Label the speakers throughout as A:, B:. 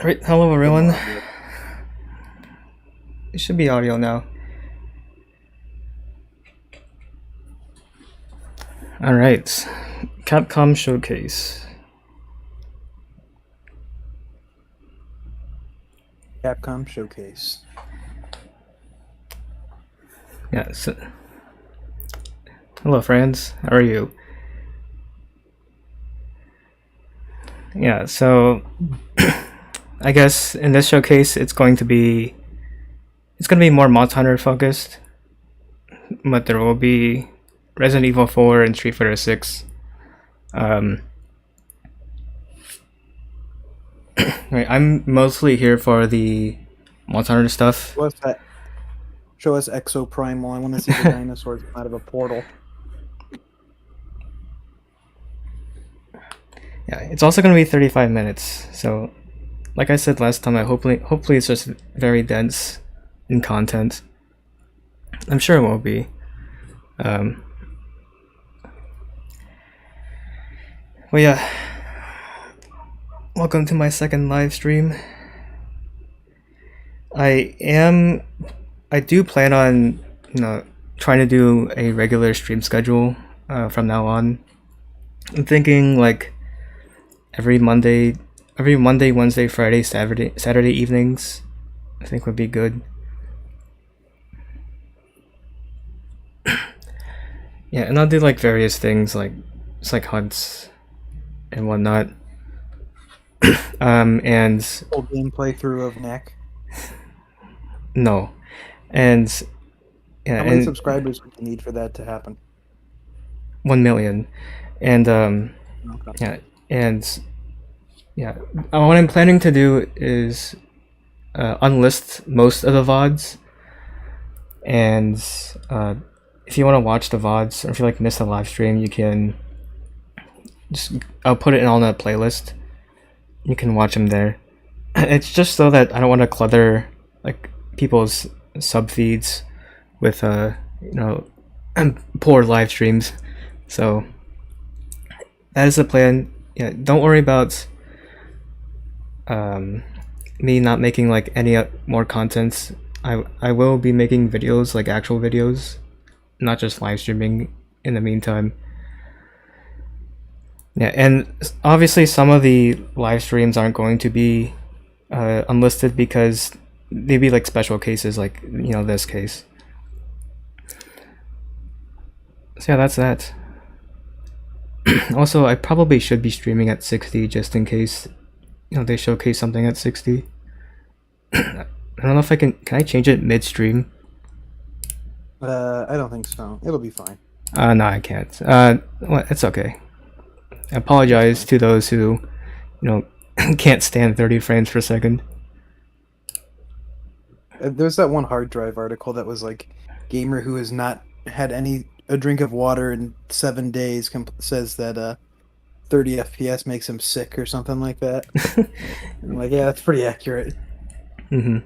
A: Alright, hello
B: The more
A: everyone.
B: audio.
A: It should be audio now. Alright, Capcom Showcase.
B: Capcom Showcase.
A: Yeah, so, hello friends, how are you? Yeah, so I guess in this showcase it's going to be more Monster Hunter focused, but there will be Resident Evil 4 and Street Fighter 6. Um, right, I'm mostly here for the Monster Hunter stuff.
B: Show us that. Show us Exoprimal. I want to see the dinosaurs come out of a portal.
A: Yeah, it's also going to be 35 minutes. So, like I said last time, I hopefully it's just very dense in content. I'm sure it will be. Um, well, yeah. Welcome to my second live stream. I am. I do plan on, trying to do a regular stream schedule from now on. I'm thinking like every Monday, Wednesday, Friday, Saturday evenings. I think would be good. Yeah, and I'll do like various things it's like hunts and whatnot. And
B: Full gameplay through of Neck.
A: no, and yeah,
B: How many
A: and
B: subscribers would you need for that to happen?
A: 1 million, and
B: Okay.
A: yeah, and yeah. What I'm planning to do is unlist most of the VODs, and if you want to watch the VODs or if you like miss a live stream, you can just I'll put it on a playlist. You can watch them there. It's just so that I don't want to clutter like people's sub feeds with poor live streams. So that is the plan. Yeah, don't worry about me not making like any more contents. I will be making videos, like actual videos, not just live streaming in the meantime. Yeah, and obviously some of the live streams aren't going to be unlisted because they'd be like special cases, like this case. So yeah, that's that. Also, I probably should be streaming at 60 just in case they showcase something at 60. I don't know if I can. Can I change it midstream?
B: I don't think so. It'll be fine.
A: No, I can't. Well, it's okay. I
B: It's
A: apologize
B: fine.
A: to those who, can't stand 30 frames per second.
B: There's that one hard drive article that was like, gamer who has not had a drink of water in 7 days says that 30 FPS makes him sick or something like that. I'm like, yeah, that's pretty accurate.
A: Mm-hmm.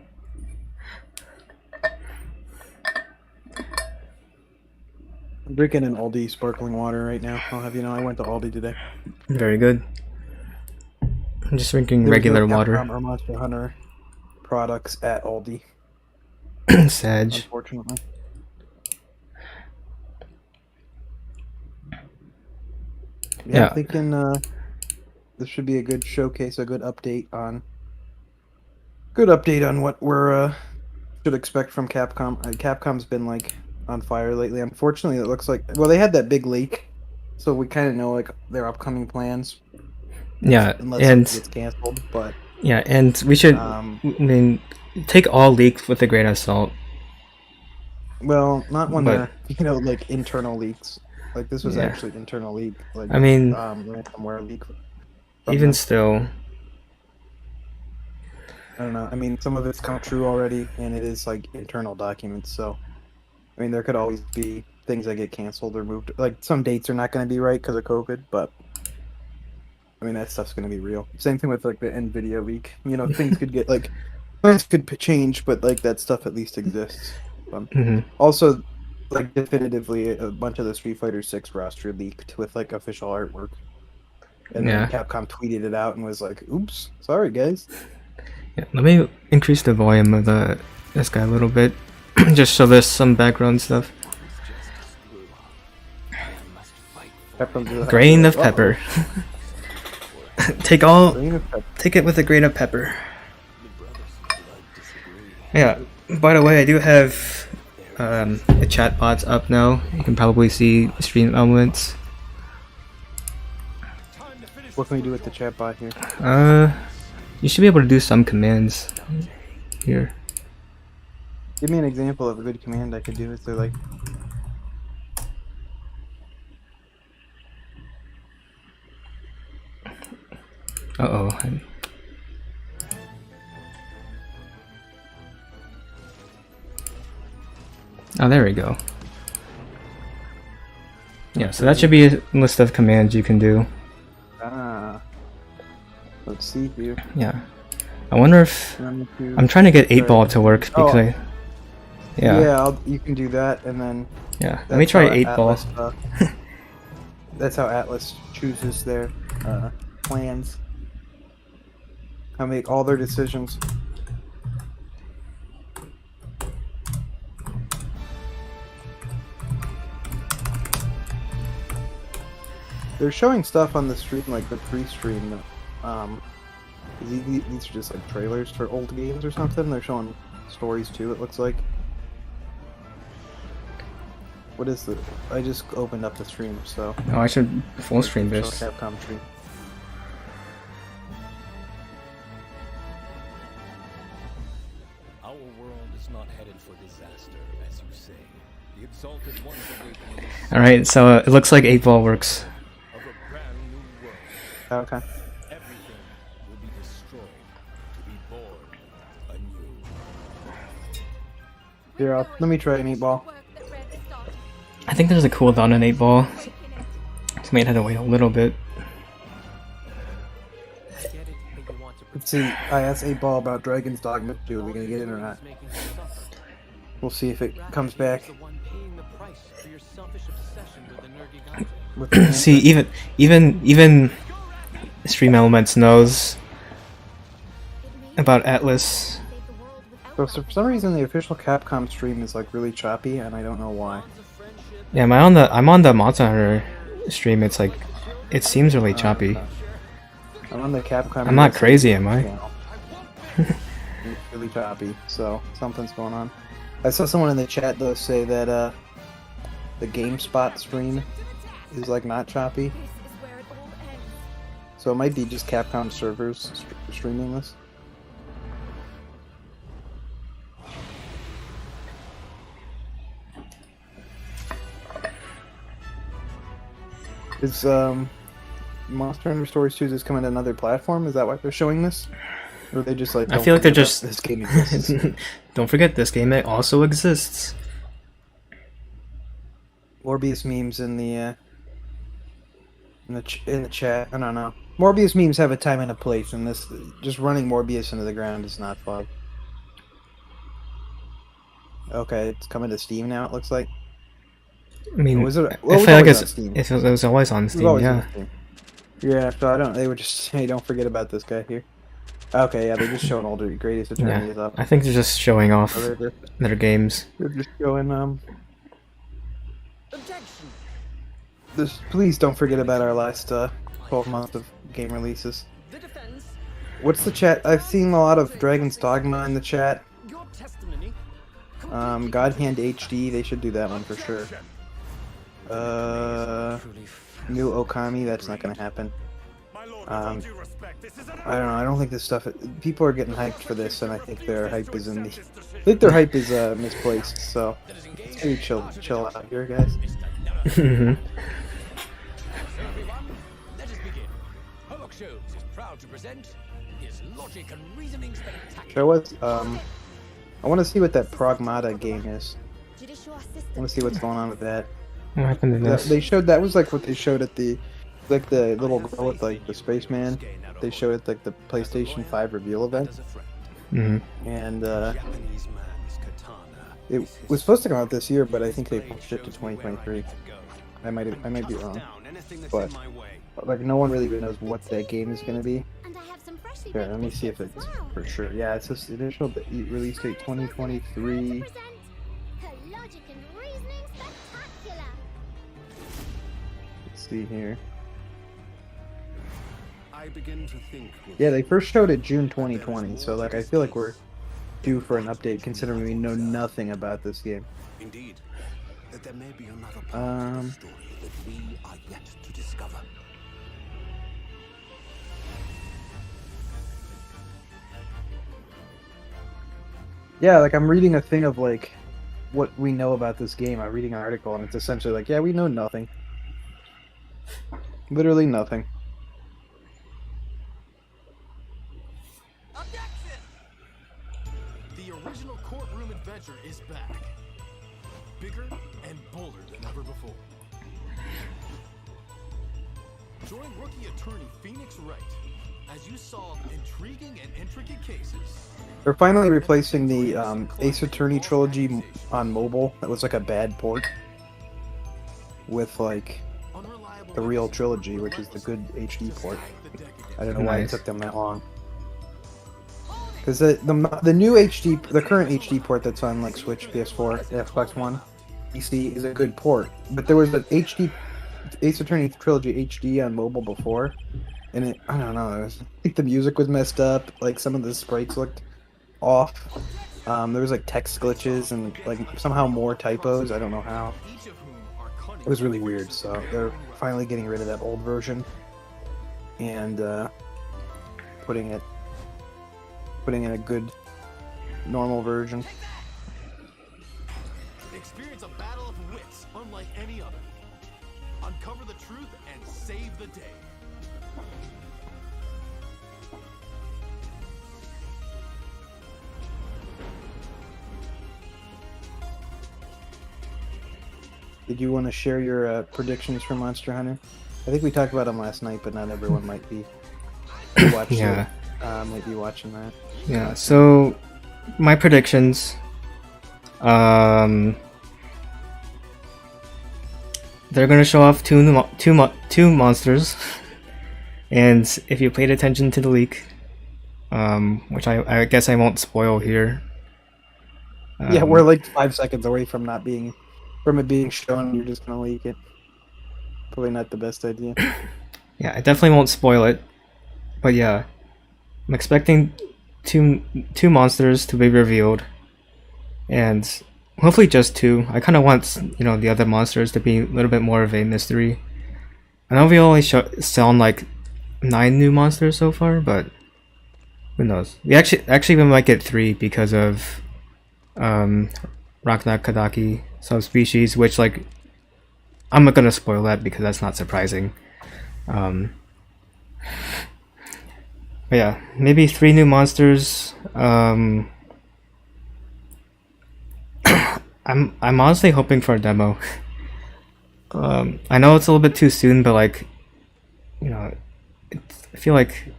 B: I'm drinking an Aldi sparkling water right now. I'll have you know, I went to Aldi today.
A: Very good. I'm just drinking
B: There was no
A: regular water.
B: Capcom or Monster Hunter products at Aldi,
A: Sag.
B: unfortunately. Yeah,
A: Yeah.
B: I'm thinking this should be a good showcase, a good update on what we're should expect from Capcom. Capcom's been like on fire lately. Unfortunately, it looks like they had that big leak, so we kind of know like their upcoming plans,
A: Yeah,
B: unless something
A: and
B: gets canceled. But
A: we should.
B: um,
A: I mean, take all leaks with a grain of salt.
B: well, not when
A: But
B: they're like internal leaks. Like this was
A: yeah,
B: actually internal leak, like
A: I mean,
B: ransomware leak from
A: even
B: them.
A: still,
B: I don't know. I mean, some of it's come true already, and it is like internal documents. So, I mean, there could always be things that get canceled or moved. Like some dates are not going to be right because of COVID, but I mean that stuff's going to be real. Same thing with like the Nvidia leak. Things could get like plans could change, but like that stuff at least exists.
A: hmm
B: Also, like definitively, a bunch of the Street Fighter 6 roster leaked with like official artwork, and then
A: yeah,
B: Capcom tweeted it out and was like, "Oops, sorry guys."
A: Yeah, let me increase the volume of this guy a little bit, just so there's some background stuff. Grain of pepper. Take it with a grain of pepper. Yeah. By the way, I do have the chat bots up now. You can probably see stream elements.
B: What can we do with the chat bot here?
A: You should be able to do some commands here.
B: Give me an example of a good command I could do. Is there like...
A: Uh-oh. Oh, there we go. Yeah, so that should be a list of commands you can do.
B: Ah. Let's see here.
A: Yeah. I wonder if... I'm trying to get 8-ball to work because
B: Yeah, you can do that, and then...
A: Yeah, let me try 8-ball.
B: That's how Atlas chooses their plans. How make all their decisions. They're showing stuff on the stream, like the pre-stream. These are just like trailers for old games or something. They're showing stories too, it looks like. What is the... I just opened up the stream, so...
A: Oh, I should full stream this.
B: Capcom stream.
C: Our world is not headed for disaster, as you say. The exalted ones awaken.
A: Alright, so it looks like 8-ball works.
C: Of a brand new world.
B: Okay.
C: Everything will be destroyed to be born anew.
B: Here, let me try an 8-ball.
A: I think there's a cooldown on 8-ball. So we might have to wait a little bit.
B: Let's see. I asked 8-ball about Dragon's Dogma 2. Are we gonna get it or not? We'll see if it comes back.
A: See, even Stream Elements knows about Atlas.
B: So for some reason, the official Capcom stream is like really choppy, and I don't know why.
A: Yeah, I'm on the Monster Hunter stream. It's like, it seems really choppy.
B: I'm on the Capcom.
A: I'm not crazy, am I?
B: It's really choppy, so something's going on. I saw someone in the chat though say that the GameSpot stream is like not choppy, so it might be just Capcom servers streaming this. Is Monster Hunter Stories 2 is coming to another platform? Is that why they're showing this? Or are they just like...
A: I feel like they're just...
B: This game exists.
A: Don't forget, this game also exists.
B: Morbius memes in the chat. I don't know. Morbius memes have a time and a place, and this just running Morbius into the ground is not fun. Okay, it's coming to Steam now. It looks like.
A: I mean,
B: was it,
A: I feel like it was always on
B: It was
A: Steam.
B: always
A: Yeah.
B: on Steam. Yeah. So I don't. They were just. Hey, don't forget about this guy here. Okay, yeah, they're just showing all the greatest attorneys
A: Yeah,
B: up.
A: I think they're just showing off
B: They're
A: their games.
B: just showing
C: Objection!
B: This. Please don't forget about our last 12 months of game releases.
C: The defense.
B: What's the chat? I've seen a lot of Dragon's Dogma in the chat.
C: Your testimony.
B: God Hand HD, they should do that one for sure. New Okami, that's not gonna happen. I don't know, I don't think this stuff... People are getting hyped for this, and I think their hype is misplaced, so... Let's maybe chill out here, guys.
C: Everyone, let us begin. Homework Shows is proud to present his logic and reasoning spectacular.
B: I want to see what that Pragmata game is. I want to see what's going on with that.
A: What happened in this?
B: They showed that was like what they showed at the, like the little girl with like the spaceman. They showed at like the PlayStation 5 reveal event, and it was supposed to come out this year, but I think they pushed it to 2023. I might be wrong, but like no one really even knows what that game is gonna be. Here, let me see if it's for sure. Yeah, it's just initial release date 2023. Let's see here. Yeah, they first showed it June 2020, so like I feel like we're due for an update considering we know nothing about this game.
C: Indeed, that there may be another part of the story that we are yet to discover.
B: Yeah, like I'm reading a thing of like what we know about this game. I'm reading an article and it's essentially like, yeah, we know nothing. Literally nothing.
D: Objection! The original courtroom adventure is back. Bigger and bolder than ever before. Join rookie attorney Phoenix Wright as you solve intriguing and intricate cases.
B: They're finally replacing the Ace Attorney trilogy on mobile. That was like a bad port. With like the real trilogy, which is the good HD port. I don't know why it took them that long. Because the new HD, the current HD port that's on like Switch, PS4, Xbox One, PC is a good port. But there was an HD Ace Attorney trilogy HD on mobile before, and I don't know. I think the music was messed up. Like some of the sprites looked off. There was like text glitches and like somehow more typos. I don't know how. It was really weird. So they're finally getting rid of that old version and putting in a good normal version.
D: Experience a battle of wits unlike any other. Uncover the truth and save the day.
B: Did you want to share your predictions for Monster Hunter? I think we talked about them last night, but not everyone might be watching. Might be watching that.
A: Yeah. So my predictions. They're gonna show off two monsters, and if you paid attention to the leak, which I guess I won't spoil here.
B: Yeah, we're like 5 seconds away from it being shown. You're just gonna leak it. Probably not the best idea.
A: Yeah, I definitely won't spoil it, but yeah, I'm expecting two monsters to be revealed, and hopefully just two. I kind of want the other monsters to be a little bit more of a mystery. I know we only sound like 9 new monsters so far, but who knows? We actually might get 3 because of Rakna Kadaki subspecies, which like I'm not gonna spoil that because that's not surprising. But yeah, maybe 3 new monsters. I'm honestly hoping for a demo. I know it's a little bit too soon, but like, I feel like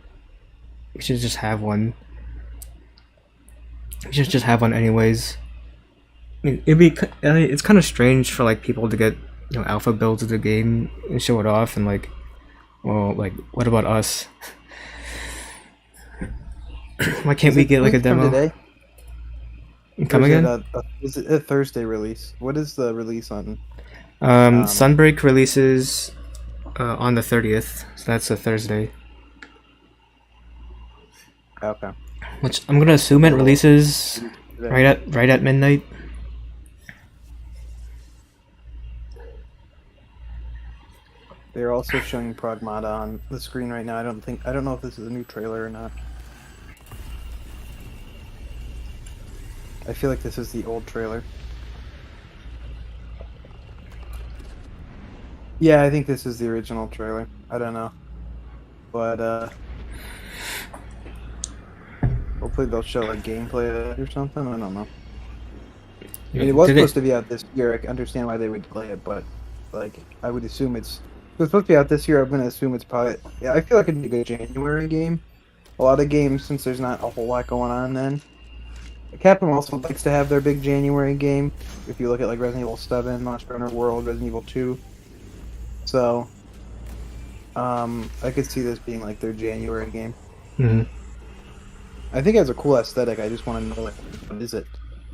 A: we should just have one. We should just have one anyways. I mean, it's kind of strange for like people to get alpha builds of the game and show it off, and like, well, like what about us? Why can't we get like a demo?
B: Today?
A: Come again?
B: Is it a Thursday release? What is the release on?
A: Sunbreak releases on the 30th, so that's a Thursday.
B: Okay.
A: Which I'm gonna assume it releases right at midnight.
B: They're also showing Pragmata on the screen right now. I don't know if this is a new trailer or not. I feel like this is the old trailer. Yeah, I think this is the original trailer. I don't know. But, hopefully they'll show, like, gameplay of it or something. I don't know. I mean, it was supposed to be out this year. I can understand why they would delay it, but, like, I would assume if it's supposed to be out this year, I'm going to assume it's probably... Yeah, I feel like it'd be a good January game. A lot of games, since there's not a whole lot going on then. Capcom also likes to have their big January game. If you look at like Resident Evil 7, Monster Hunter World, Resident Evil 2, So, I could see this being like their January game.
A: Hmm.
B: I think it has a cool aesthetic. I just want to know, like, what is it?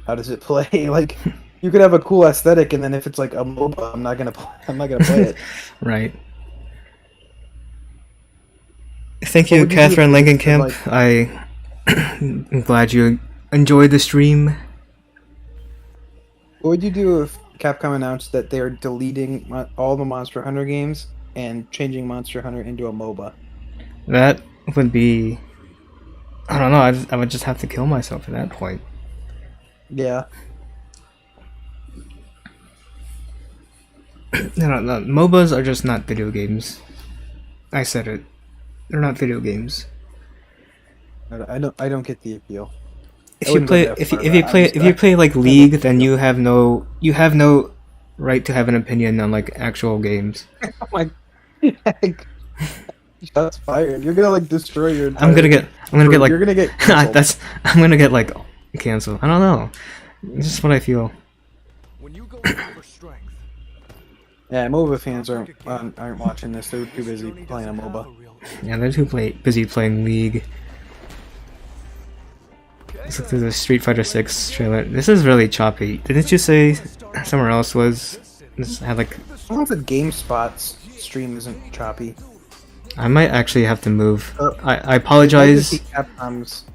B: How does it play? Like, you could have a cool aesthetic, and then if it's like a MOBA, I'm not gonna play it.
A: Right. Thank
B: What
A: you,
B: would you do if
A: Catherine
B: they said,
A: Langenkamp. I'm glad you enjoyed the stream.
B: What would you do if Capcom announced that they're deleting all the Monster Hunter games and changing Monster Hunter into a MOBA?
A: That would be... I don't know, I would just have to kill myself at that point.
B: Yeah.
A: No, MOBAs are just not video games. I said it. They're not video games.
B: I don't get the appeal.
A: If you play like
B: don't
A: League,
B: get
A: then
B: the
A: you have no right to have an opinion on like actual games.
B: Oh my shots fired. You're gonna like destroy your entire...
A: I'm gonna get like
B: You're gonna get canceled.
A: I'm gonna get like canceled. I don't know. It's just what I feel.
D: When you go over strength,
B: Yeah, MOBA fans aren't watching this. They're too busy playing a MOBA.
A: Yeah, they're too busy playing League. Let's look through the Street Fighter 6 trailer. This is really choppy. Didn't you say somewhere else was this had like...
B: Someone said GameSpot's stream isn't choppy.
A: I might actually have to move. I
B: It might
A: apologize.
B: just be Capcom's.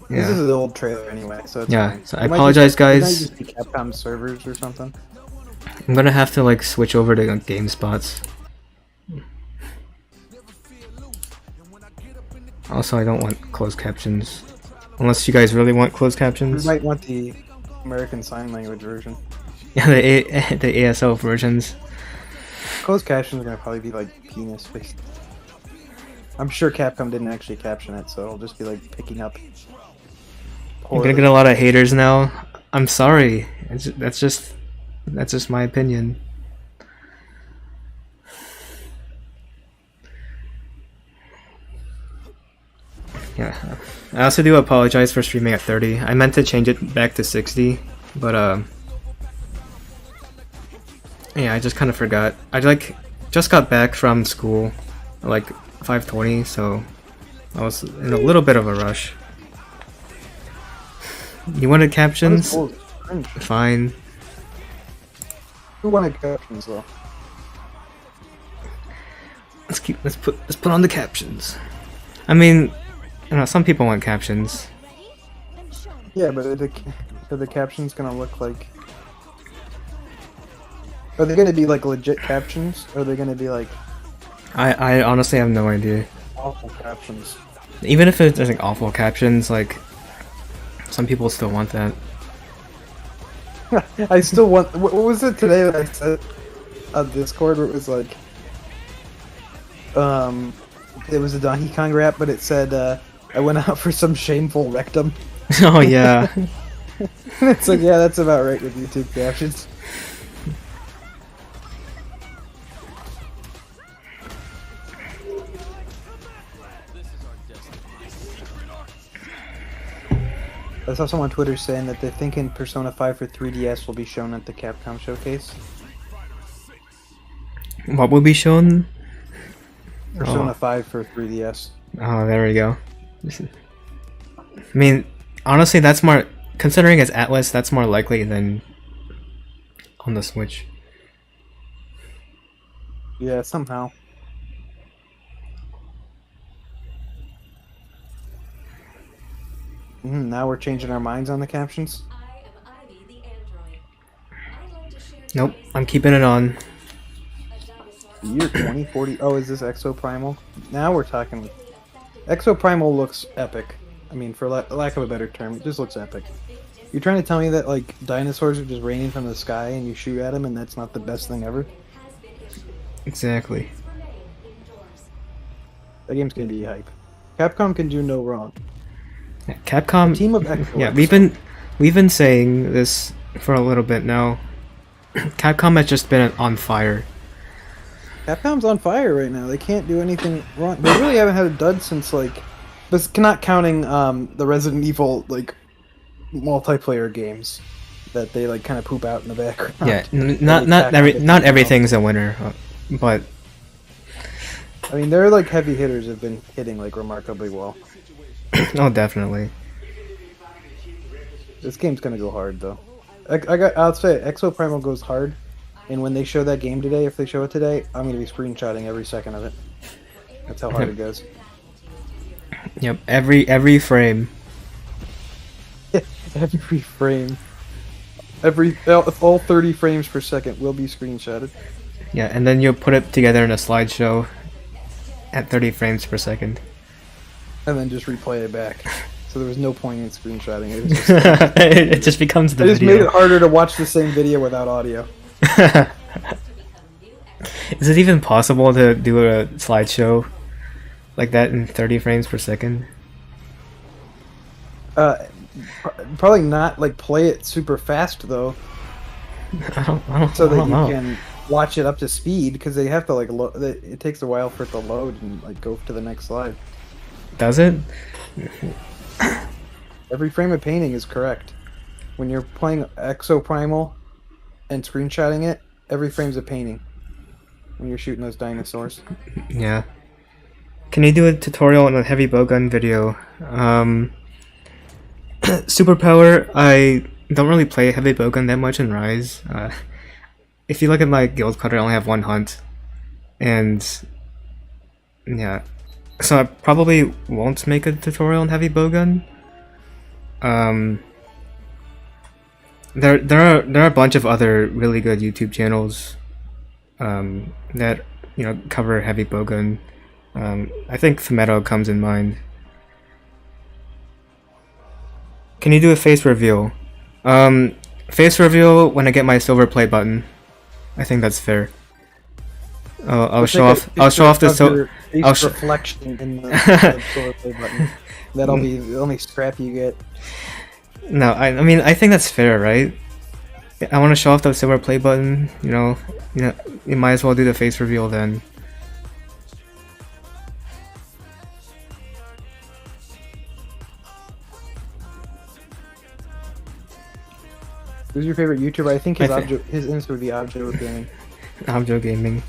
B: This
A: Yeah.
B: is the old trailer anyway, so it's
A: Yeah,
B: fine.
A: so I
B: It might
A: apologize,
B: it might
A: guys.
B: just be Capcom servers or something.
A: I'm gonna have to like switch over to GameSpots. Also, I don't want closed captions. Unless you guys really want closed
B: We
A: captions.
B: might want the American Sign Language version.
A: Yeah, the ASL versions.
B: Closed captions are gonna probably be like penis face. I'm sure Capcom didn't actually caption it, so it'll just be like picking up.
A: I'm gonna get a lot of haters now. I'm sorry. That's just my opinion. Yeah. I also do apologize for streaming at 30. I meant to change it back to 60, but yeah, I just kind of forgot. I just got back from school at like 5:20, so I was in a little bit of a rush. You wanted captions?
B: That was cringe.
A: Fine.
B: Who wanted captions though?
A: Let's put on the captions. I mean, you know, some people want captions.
B: Yeah, but are the captions gonna look like? Are they gonna be like legit captions? Or are they gonna be like
A: I honestly have no idea.
B: awful captions?
A: Even if it's like awful captions, like some people still want that.
B: I still want. What was it today that I said on Discord where it was like, it was a Donkey Kong rap, but it said, I went out for some shameful rectum.
A: Oh yeah.
B: It's like, yeah, that's about right with YouTube captions. I saw someone on Twitter saying that they're thinking Persona 5 for 3DS will be shown at the Capcom showcase.
A: What will be shown?
B: Persona 5 for 3DS.
A: Oh, there we go. I mean, honestly, that's more, considering it's Atlas, that's more likely than on the Switch.
B: Yeah, somehow. Now we're changing our minds on the captions.
A: Nope, I'm keeping it on.
B: The year 2040. Oh, is this Exo Primal? Now we're talking. Exo Primal looks epic. I mean, for lack of a better term, it just looks epic. You're trying to tell me that like dinosaurs are just raining from the sky and you shoot at them and that's not the best thing ever?
A: Exactly.
B: That game's gonna be hype. Capcom can do no wrong.
A: Yeah, Capcom.
B: Team of excellence.
A: Yeah, we've been saying this for a little bit now. Capcom has just been on fire.
B: Capcom's on fire right now. They can't do anything wrong. They really haven't had a dud since like, but not counting the Resident Evil like multiplayer games that they like kind of poop out in the background.
A: Yeah, not everything's a winner. but
B: I mean, they're like heavy hitters have been hitting like remarkably well.
A: oh, definitely.
B: This game's gonna go hard though. I'll say Exo Primal goes hard, and when they show that game today, if they show it today, I'm gonna be screenshotting every second of it. That's how hard it goes.
A: Yep, every frame.
B: Every frame, all 30 frames per second will be screenshotted.
A: Yeah, and then you'll put it together in a slideshow at 30 frames per second.
B: And then just replay it back. So there was no point in screenshotting it. It just,
A: It just becomes the
B: I just
A: video.
B: made it harder to watch the same video without audio.
A: Is it even possible to do a slideshow like that in 30 frames per second?
B: Probably not like play it super fast though,
A: I
B: so that
A: don't
B: you
A: know.
B: can watch it up to speed because they have to like it takes a while for it to load and like go to the next slide.
A: Does it?
B: Every frame of painting is correct. When you're playing Exo Primal and screenshotting it, every frame's a painting. When you're shooting those dinosaurs.
A: Yeah. Can you do a tutorial on a heavy bowgun video? Superpower, I don't really play heavy bowgun that much in Rise. If you look at my guild card, I only have one hunt. And yeah. So I probably won't make a tutorial on heavy bowgun. There are a bunch of other really good YouTube channels that cover heavy bowgun. I think Fumetto comes in mind. Can you do a face reveal? Face reveal when I get my silver play button. I think that's fair. I'll show off the
B: reflection in the silver play button. That'll be the only scrap you get.
A: No, I mean I think that's fair, right? I want to show off the silver play button. You might as well do the face reveal then.
B: Who's your favorite YouTuber? I think his Insta would be Objo Gaming.
A: Objo Gaming.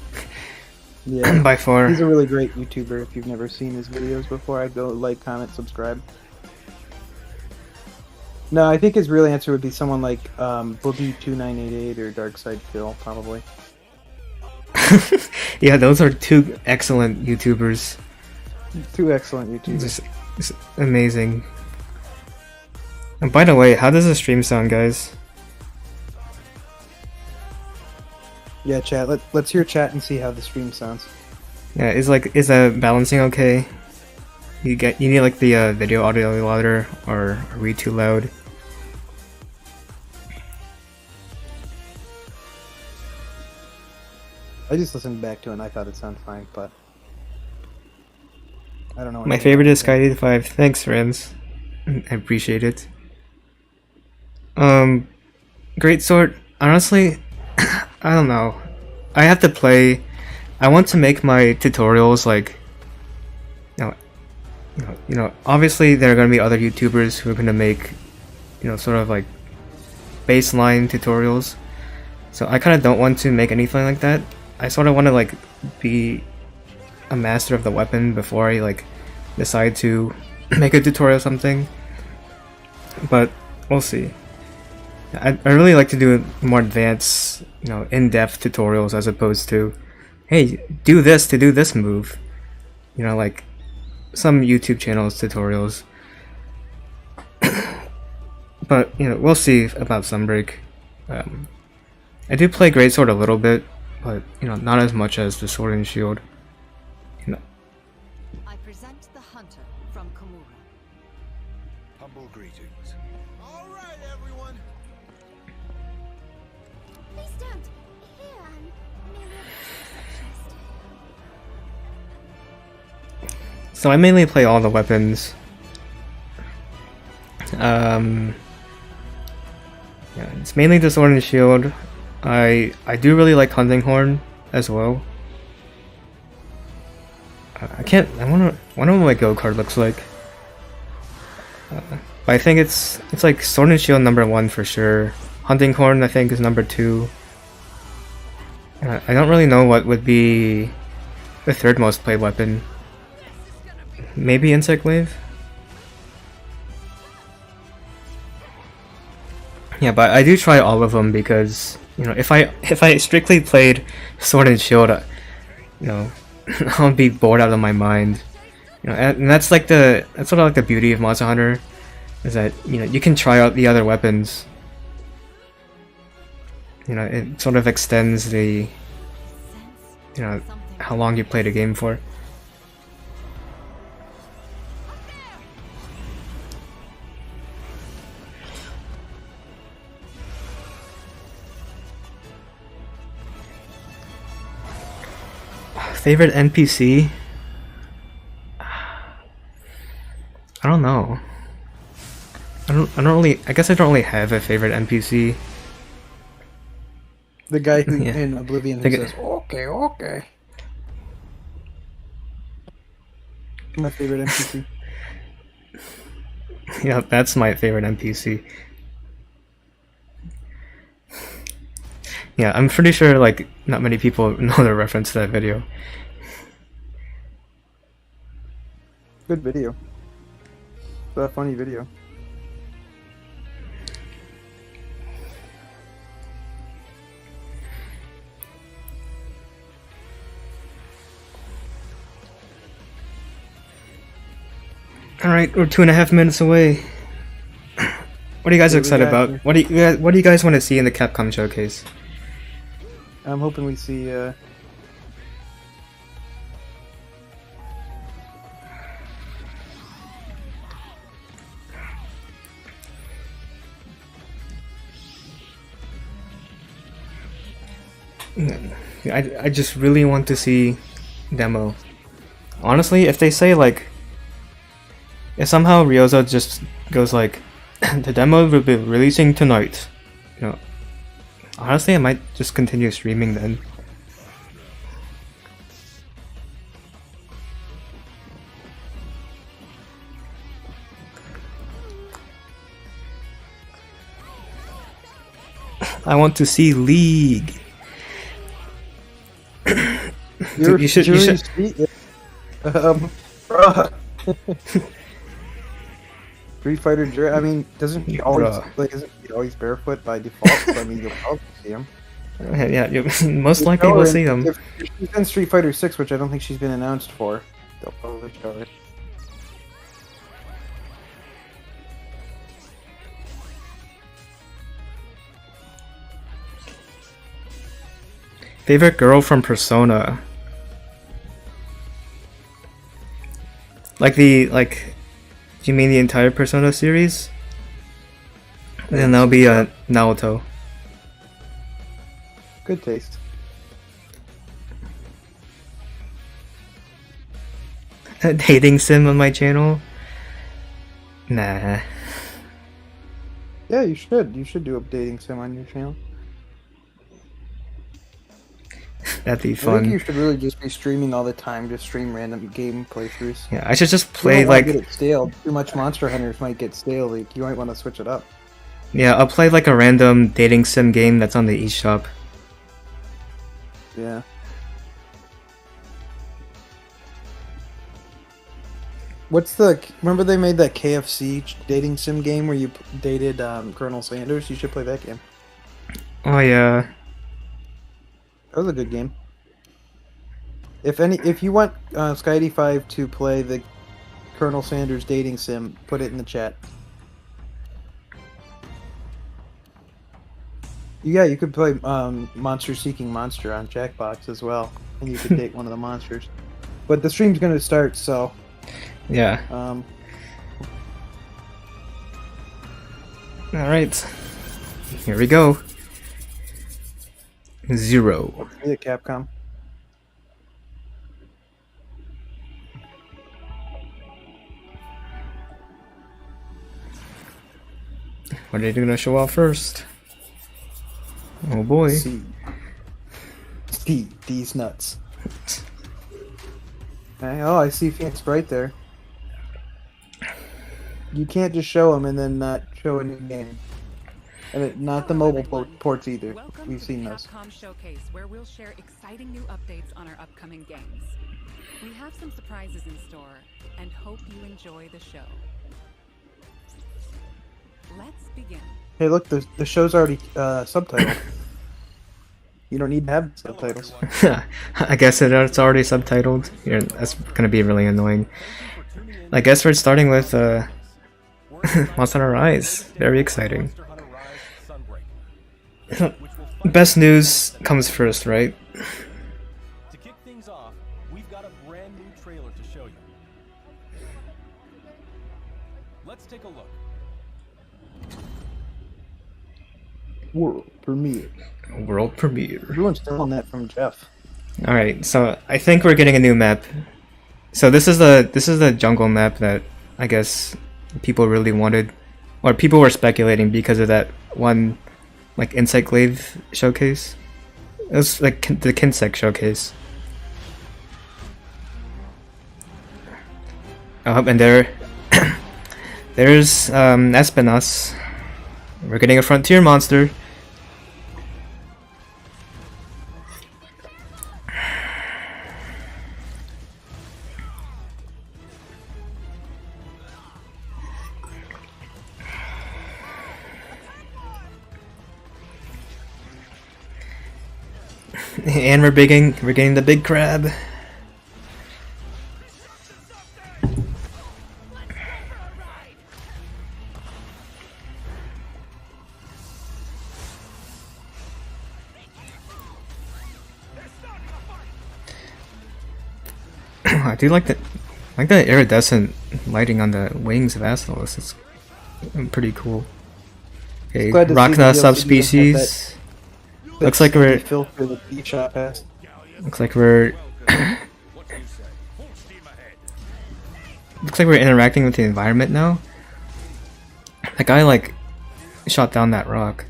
B: Yeah,
A: by far.
B: He's a really great YouTuber. If you've never seen his videos before, I'd go like, comment, subscribe. No, I think his real answer would be someone like Boogie2988 or Darkside Phil, probably.
A: Yeah, those are two excellent YouTubers.
B: Two excellent YouTubers.
A: It's amazing. And by the way, how does the stream sound, guys?
B: Yeah, chat. Let's hear chat and see how the stream sounds.
A: Yeah, is the balancing okay? You need like the video audio louder, or are we too loud?
B: I just listened back to it and I thought it sounded fine, but I don't know.
A: My favorite is Sky85. Thanks, friends. I appreciate it. Great Sword. Honestly, I don't know. I have to play. I want to make my tutorials like, obviously there are going to be other YouTubers who are going to make, sort of like baseline tutorials. So I kind of don't want to make anything like that. I sort of want to like be a master of the weapon before I like decide to make a tutorial or something. But we'll see. I really like to do more advanced, in-depth tutorials as opposed to, hey, do this to do this move. Like some YouTube channels tutorials. But we'll see about Sunbreak. I do play Greatsword a little bit, but not as much as the Sword and Shield.
E: I present the hunter from Komura.
C: Humble greetings.
D: All right, everyone.
F: Please don't. Here, I'm merely a receptionist.
A: So I mainly play all the weapons. Yeah, it's mainly the Sword and Shield. I do really like Hunting Horn as well. I wonder what my go card looks like. But I think it's like Sword and Shield #1 for sure. Hunting Horn I think is #2. I don't really know what would be the third most played weapon. Maybe Insect Wave? Yeah, but I do try all of them because, you know, if I strictly played Sword and Shield, you know, I'll be bored out of my mind. You know, and that's like that's sort of like the beauty of Monster Hunter, is that, you know, you can try out the other weapons. You know, it sort of extends the, you know, how long you play the game for. Favorite NPC? I don't know. I don't really. I guess I don't really have a favorite NPC.
B: The guy who
A: Yeah.
B: in Oblivion who says, "Okay, okay." My favorite NPC.
A: Yeah, that's my favorite NPC. Yeah, I'm pretty sure like not many people know the reference to that video.
B: Good video. It's a funny video.
A: Alright, we're 2.5 minutes away. What are you guys
B: What do we
A: excited
B: got
A: about?
B: here?
A: What do you guys want to see in the Capcom showcase?
B: I'm hoping we see.
A: I just really want to see demo. Honestly, if they say like, if somehow Ryoza just goes like, the demo will be releasing tonight, you know, honestly I might just continue streaming then. I want to see League. Dude, you should.
B: Bruh. Street Fighter Jerry. I mean, doesn't he always
A: Bruh.
B: like? Isn't he always barefoot by default? So, I mean, you'll probably see him.
A: Yeah, most likely we'll see him.
B: If she's in Street Fighter 6, which I don't think she's been announced for, they'll probably show it.
A: Favorite girl from Persona. Do you mean the entire Persona series? Then that'll be Naoto.
B: Good taste.
A: A dating sim on my channel? Nah.
B: Yeah, you should. You should do a dating sim on your channel.
A: That'd be
B: I think you
A: fun.
B: should really just be streaming all the time. Just stream random game playthroughs.
A: Yeah, I should just
B: You
A: play
B: don't wanna get
A: like,
B: it stale. Too much Monster Hunters might get stale. Like, you might want to switch it up.
A: yeah, I'll play like a random dating sim game that's on the eShop.
B: Yeah. Remember they made that KFC dating sim game where you dated Colonel Sanders? You should play that game.
A: Oh yeah.
B: That was a good game. If you want Sky85 to play the Colonel Sanders dating sim, put it in the chat. Yeah, you could play Monster Seeking Monster on Jackbox as well, and you could date one of the monsters. But the stream's gonna start, so
A: Yeah. Alright. Here we go. 0.
B: is it Capcom?
A: What are they gonna show off first? Oh boy.
B: C. These nuts. Okay, oh, I see Phoenix right there. You can't just show them and then not show a new game. And not the mobile port. ports either.
G: Welcome
B: We've
G: to
B: seen
G: the
B: those.
G: Capcom Showcase, where we'll share exciting new updates on our upcoming games. We have some surprises in store, and hope you enjoy the show. Let's begin.
B: Hey, look, the show's already subtitled. You don't need to have subtitles.
A: I guess it's already subtitled. Here, that's gonna be really annoying. I guess we're starting with Monster Hunter Rise. Very exciting. Best news comes first, right?
H: To kick things off, we've got a brand new trailer to show you. Let's take a look.
B: World premiere.
A: World premiere.
B: Everyone's stealing that from Jeff.
A: All right, so I think we're getting a new map. So this is the jungle map that I guess people really wanted, or people were speculating because of that one like Insect Glaive showcase. It was like the Kinsect showcase. Oh, and there's Espinas. We're getting a frontier monster. And we're getting the big crab. I do like the iridescent lighting on the wings of Astalos. It's pretty cool. Okay,
B: Glad to see the
A: Rachna
B: DLC
A: subspecies. Looks like we're
B: filter the beat shot past.
A: looks like we're interacting with the environment now. That guy like shot down that rock.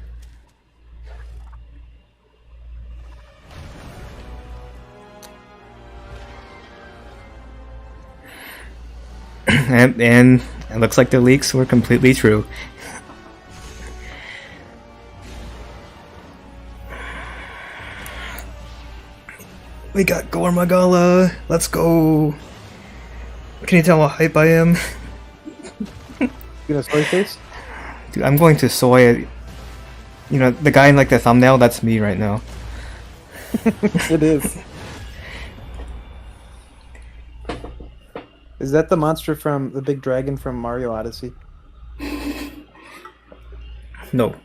A: And it looks like the leaks were completely true. We got Gore Magala. Let's go. Can you tell how hype I am?
B: You gonna soy face?
A: Dude, I'm going to soy. You know, the guy in like the thumbnail, that's me right now.
B: It is. Is that the monster from the big dragon from Mario Odyssey?
A: No.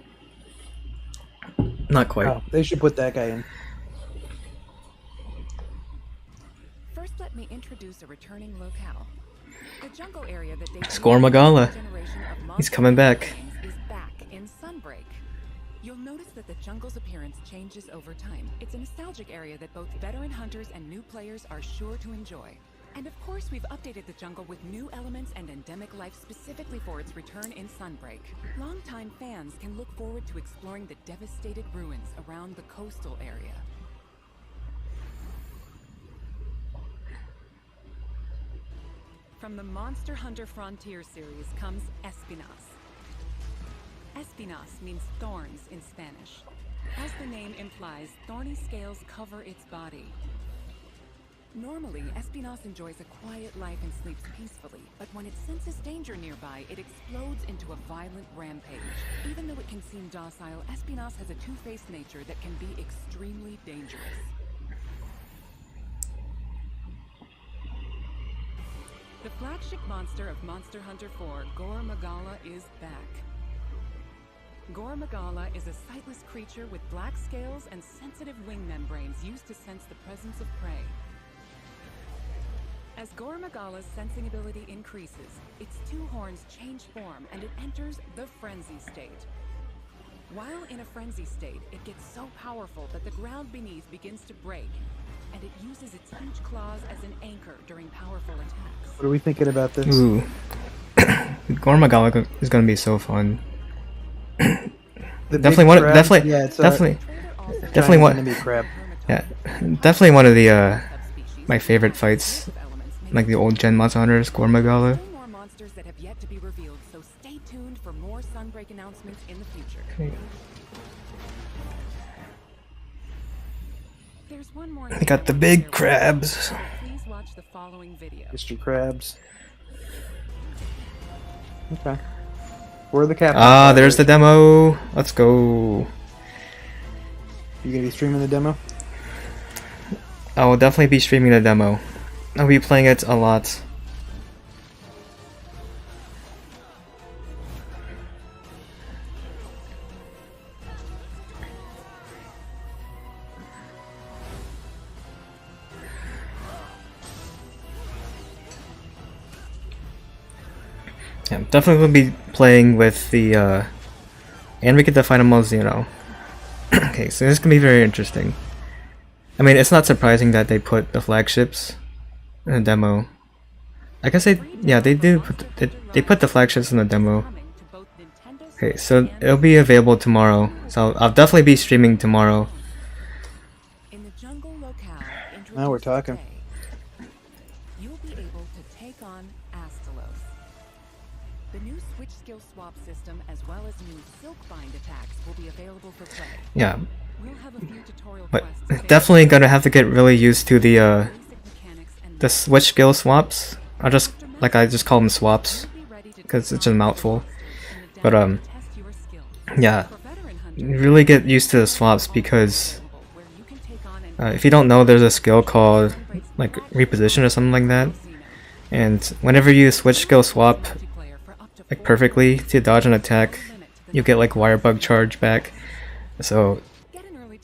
A: Not quite.
B: Oh, they should put that guy in.
G: First, let me introduce a returning locale. The jungle area that debuted
A: Score Magala.
G: in the generation of
A: He's
G: Monster
A: coming
G: Hunter
A: back.
G: games is back in Sunbreak. You'll notice that the jungle's appearance changes over time. It's a nostalgic area that both veteran hunters and new players are sure to enjoy. And of course, we've updated the jungle with new elements and endemic life specifically for its return in Sunbreak. Longtime fans can look forward to exploring the devastated ruins around the coastal area. From the Monster Hunter Frontier series comes Espinas. Espinas means thorns in Spanish. As the name implies, thorny scales cover its body. Normally, Espinas enjoys a quiet life and sleeps peacefully, but when it senses danger nearby, it explodes into a violent rampage. Even though it can seem docile, Espinas has a two-faced nature that can be extremely dangerous. The flagship monster of Monster Hunter 4, Gore Magala, is back. Gore Magala is a sightless creature with black scales and sensitive wing membranes used to sense the presence of prey. As Gore Magala's sensing ability increases, its two horns change form and it enters the frenzy state. While in a frenzy state, it gets so powerful that the ground beneath begins to break, and it uses its huge claws as an anchor during powerful attacks.
B: What are we thinking about this?
A: Ooh. Gore Magala is gonna be so fun.
B: The
A: Definitely
B: big
A: one.
B: crab?
A: Definitely.
B: Yeah, it's
A: Definitely. Definitely
B: giant
A: one.
B: enemy crab.
A: Yeah. Definitely one of the my favorite fights. Like the old gen Monster Hunters, Gore Magala.
G: Still more monsters that have yet to be revealed, so stay tuned for more Sunbreak announcements in the future.
A: Okay.
G: one more
A: We got the big crabs.
G: Please watch the following video.
B: Mr. Krabs. Okay. Where are the Capcom?
A: Ah, there's the demo. Let's go.
B: You gonna be streaming the demo?
A: I will definitely be streaming the demo. I'll be playing it a lot. Yeah, I'm definitely gonna be playing with the and we get the final modes, you know. Okay, so this is gonna be very interesting. I mean, it's not surprising that they put the flagships in the demo. I guess they did they put the flagships in the demo. Okay, so it'll be available tomorrow. So I'll definitely be streaming tomorrow.
G: In the jungle locale
B: Now we're talking.
G: You'll be able to take on Astalos. The new switch skill swap system as well as new silk bind attacks will be available for play.
A: Yeah,
G: We'll have a few tutorial
A: but
G: quests
A: definitely gonna have to get really used to the switch skill swaps. I just call them swaps because it's a mouthful. But yeah, really get used to the swaps because if you don't know, there's a skill called like reposition or something like that, and whenever you switch skill swap like perfectly to dodge an attack, you get like wire bug charge back. So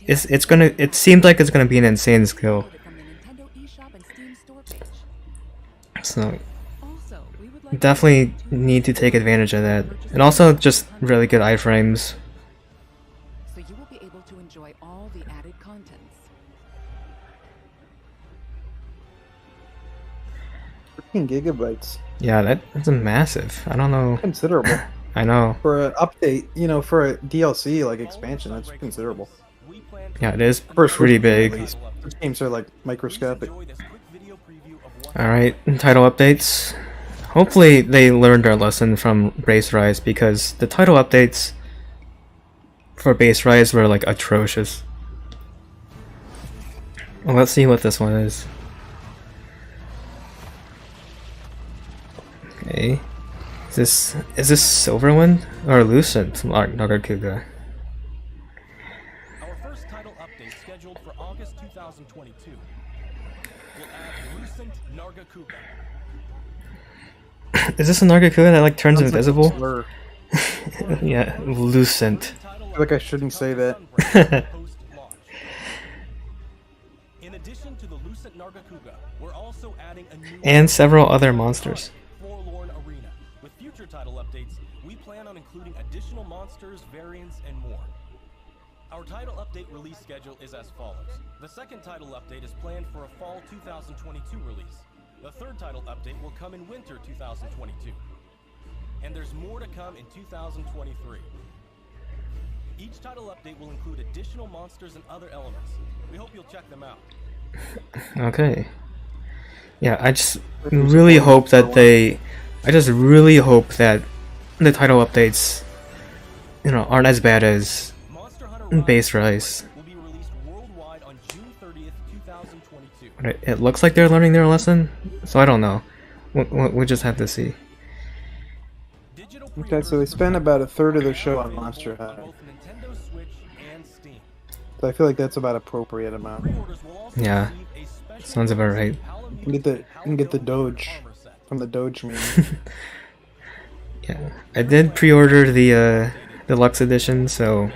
A: it seems like it's gonna be an insane skill. So definitely need to take advantage of that, and also just really good iframes.
G: So you will be able to enjoy all the added contents.
B: 13 gigabytes.
A: Yeah, that's a massive. I don't know.
B: Considerable.
A: I know.
B: For an update, you know, for a DLC like expansion, that's considerable.
A: Yeah, it is
B: For a
A: pretty
B: Switch game, at
A: big.
B: least. Those games are like microscopic.
A: Alright, title updates. Hopefully they learned their lesson from Base Rise because the title updates for Base Rise were like atrocious. Well, let's see what this one is. Okay. Is this Silverwind or Lucent Nagakuga?
H: Our first title update scheduled for August 2022 will add Lucent Nargacuga.
A: Is this a Nagakuga that like turns
B: Sounds like a
A: invisible?
B: slur.
A: Yeah, Lucent.
B: I feel like I shouldn't say that.
H: In addition to the Lucent Nargacuga, we're also adding a new
A: And several other monsters.
H: Forlorn Arena. With future title updates, we plan on including additional monsters, variants, and more. Our title update release schedule is as follows. The second title update is planned for a fall 2022 release. The third title update will come in winter 2022. And there's more to come in 2023. Each title update will include additional monsters and other elements. We hope you'll check them out.
A: Okay. Yeah, I just really hope that the title updates, you know, aren't as bad as
H: Monster Hunter
A: Base Rise.
H: will be released worldwide on June 30th, 2022.
A: But it looks like they're learning their lesson, so I don't know. We'll just have to see.
H: Digital
B: Okay, so they spend about a third of their show on Monster Hunter.
H: both Nintendo Switch and Steam.
B: So I feel like that's about appropriate amount. You
H: Pre-orders will also
A: Yeah,
H: receive a special
A: sounds about right.
B: can get the Doge from the Doge meme.
A: Yeah, I did pre-order the deluxe edition, so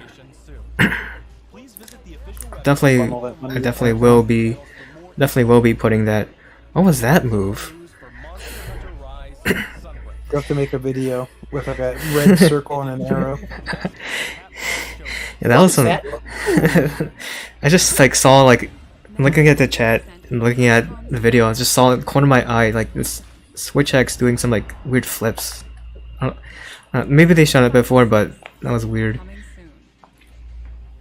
H: Please visit the official website.
A: I definitely will be putting that. What was that move?
H: News for Monster Hunter Rise and Sunbreak.
B: You have to make a video with like a red circle and an arrow.
A: Yeah, that was some. I just like saw like looking at the chat and looking at the video. I just saw in the corner of my eye like this Switch X doing some like weird flips. Maybe they shown it before, but that was weird.
G: Coming soon.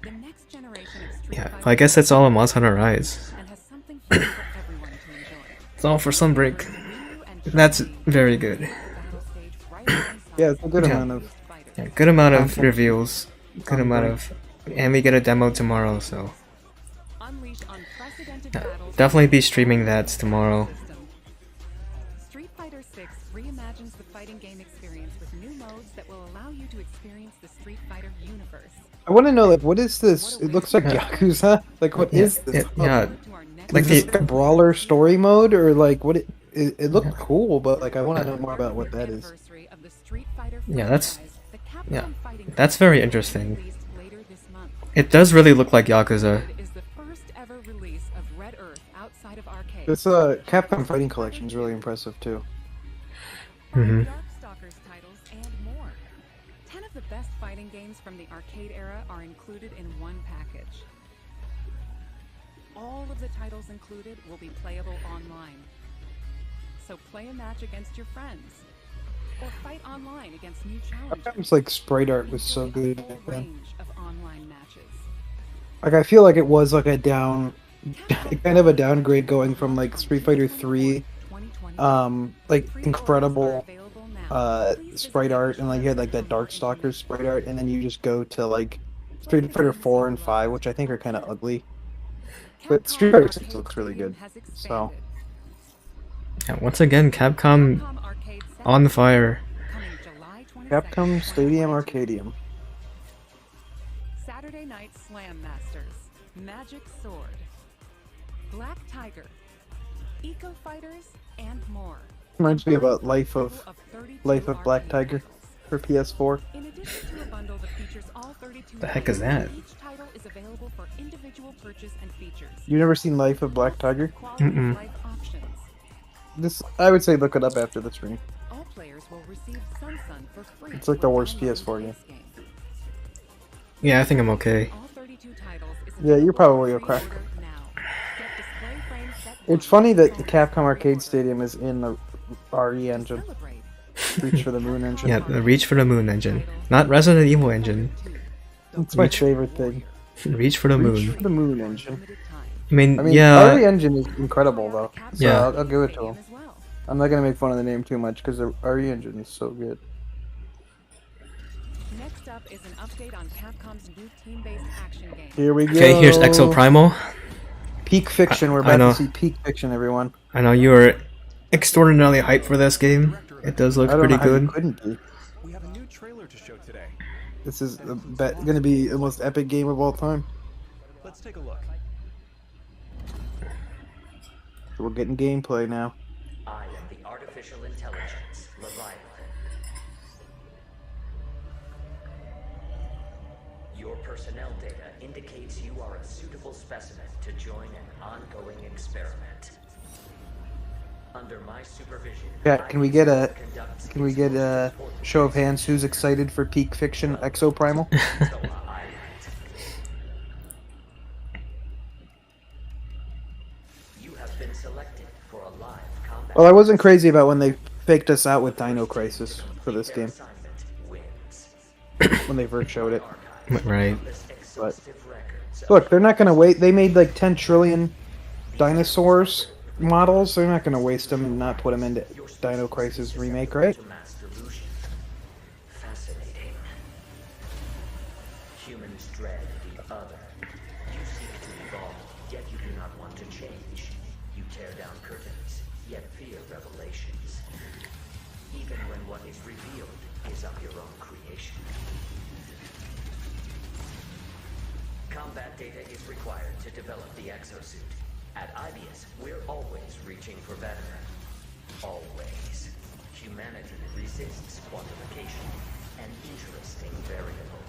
G: The next generation of Street
A: Yeah,
G: Fighter
A: I guess that's all in Monster Hunter Rise.
G: and has something fun for everyone to enjoy.
A: It's all for Sunbreak.
G: New and
A: That's very good.
G: battle stage right alongside
B: Yeah, it's a good
A: Yeah.
B: amount of.
G: fighters.
A: Yeah, good amount of reveals. Good amount of, and we get a demo tomorrow. So
G: Unleash unprecedented
A: Definitely be streaming that tomorrow.
G: Street Fighter 6 reimagines the fighting game experience with new modes that will allow you to experience the Street Fighter universe.
B: I want to know, like, what is this? It looks like Yakuza. Like, what is this?
A: Yeah,
B: Like, is this like a brawler story mode, or like what? It looked cool, but like I want to know more about what that is.
A: Yeah, that's very interesting. It does really look like Yakuza.
B: This Capcom Fighting Collection is really impressive too.
A: Mm-hmm.
G: Darkstalkers titles and more. 10 of the best fighting games from the arcade era are included in one package. All of the titles included will be playable online. So play a match against your friends, or fight online against new challenges.
B: Sometimes like sprite art was so good back then.
G: Range of online matches.
B: Like I feel like it was like a kind of a downgrade going from like Street Fighter 3, like incredible sprite art, and like you had like that Darkstalkers sprite art, and then you just go to like Street Fighter 4 and 5, which I think are kind of ugly. But Street Fighter 6 looks really good. So
A: Yeah, once again, Capcom on fire.
B: Capcom Stadium Arcadium.
G: Saturday Night Slam Masters, Magic Sword, Black Tiger, Eco Fighters, and more.
B: Reminds me about Life of Black Tiger for PS4.
G: In addition to a bundle that features all 32
A: The heck is that?
G: each title is available for individual purchase and features.
B: You never seen Life of Black Tiger?
G: Quality of life options.
B: This I would say look it up after the stream.
G: All players will receive Sun for free.
B: It's like the worst PS4 game.
A: Yeah, I think I'm okay.
G: All 32 titles is
B: Yeah, you're probably okay.
G: pre-order now. Get display frames set
B: It's funny that the Capcom Arcade Stadium is in the RE engine.
G: celebrate.
B: Reach for the Moon engine.
A: Yeah, the Reach for the Moon engine, not Resident Evil engine.
B: It's my favorite thing.
A: Reach for the
B: Reach
A: Moon.
B: for the Moon engine.
A: I mean,
B: I mean,
A: yeah,
B: RE engine is incredible though. So
A: Yeah.
B: I'll give it to him. I'm not gonna make fun of the name too much because the RE engine is so good.
G: Next up is an update on Capcom's new team-based action game.
B: Here we go.
A: okay, here's Exo Primal.
B: Peak Fiction. We're
A: I
B: about
A: know.
B: to see Peak Fiction, everyone.
A: I know you were extraordinarily hyped for this game. It does look
B: I don't
A: pretty
B: know how you
A: good.
B: couldn't be.
D: We have a new trailer to show today.
B: This is going to be the most epic game of all time.
D: Let's take a look.
B: So we're getting gameplay now.
I: I am the artificial intelligence, Leviathan. Your personnel data indicates you are a suitable specimen to join an ongoing experiment. Under my supervision,
B: Yeah, can we get a show of hands who's excited for Peak Fiction Exo Primal?
I: You have been selected for a live combat.
B: Well, I wasn't crazy about when they faked us out with Dino Crisis for this game
I: Assignment wins.
B: when they first showed it.
A: Right.
B: But look, they're not gonna wait. They made like 10 trillion dinosaurs models. They're not gonna waste them and not put them into Dino Crisis remake, right?
I: Fascinating. Humans dread the other. You seek to evolve, yet you do not want to change. You tear down curtains, yet fear revelations. Even when what is revealed is of your own creation. Combat data is required to develop the exosuit. At IBIUS, we're always reaching for better. Always. Humanity resists quantification, an interesting variable.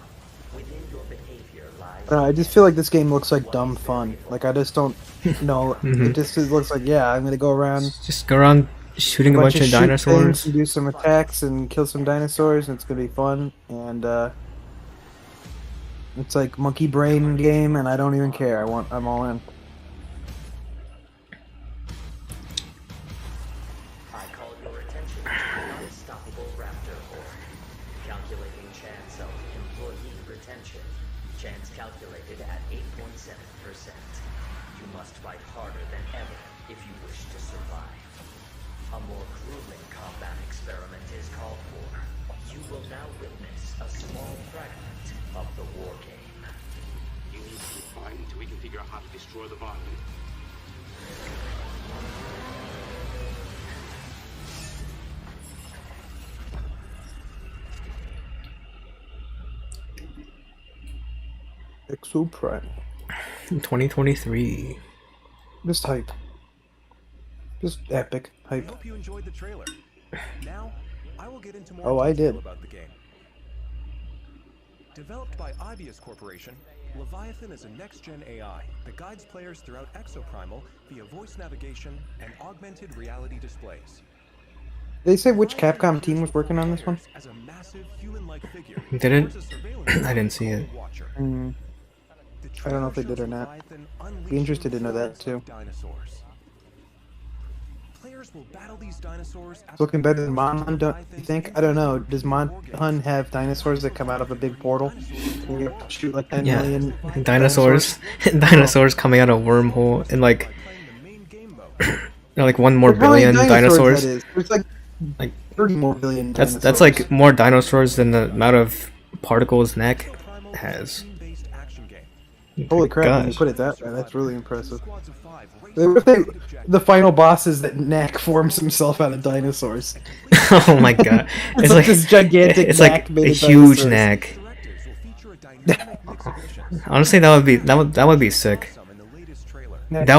I: Within your behavior lies...
B: I just feel like this game looks like dumb fun. Like I just don't know. It just looks like, yeah, I'm gonna go around,
A: Just go around shooting a bunch of
B: shoot things
A: dinosaurs.
B: and do some attacks and kill some dinosaurs, and it's gonna be fun. And it's like monkey brain game, and I don't even care. I'm all in.
I: I call your attention to the unstoppable raptor horde. Calculating chance of employee retention. Chance calculated at 8.7%. You must fight harder than ever if you wish to survive. A more grueling combat experiment is called for. You will now witness a small fragment of the war game.
J: You need to find until we can figure out how to destroy the volume.
B: So prime.
A: 2023.
B: Just hype. Just epic
D: I
B: hype.
D: hope you enjoyed the trailer. Now, I will get into more
B: Oh, I
D: detail
B: did.
D: about the game. Developed by Ibius Corporation, Leviathan is a next-gen AI that guides players throughout Exoprimal via voice navigation and augmented reality displays.
B: They say which Capcom team was working on this one?
D: As a massive human-like figure
A: Didn't
D: towards a surveillance
A: I didn't
D: drone
A: see
D: called
A: it.
D: Watcher.
B: I don't know if they did or not. Be interested to know that too.
D: Dinosaurs. Players will battle these dinosaurs
B: It's looking better than Mon, don't you think? I don't know. Does Mon have dinosaurs that come out of a big portal? And you shoot like 10
A: Yeah,
B: million
A: dinosaurs. Dinosaurs coming out of wormhole and like, like 1 more
B: Look how many
A: billion dinosaurs.
B: that is. There's like 30 more billion dinosaurs.
A: That's like more dinosaurs than the amount of particles neck has.
B: Holy crap, when you
A: Gosh.
B: put it that way, that's really impressive. The final boss is that Knack forms himself out of dinosaurs.
A: Oh my god!
B: It's like this gigantic
A: It's
B: Knack
A: like
B: made
A: a
B: of
A: huge
B: dinosaurs.
A: neck. Honestly, that would be sick. That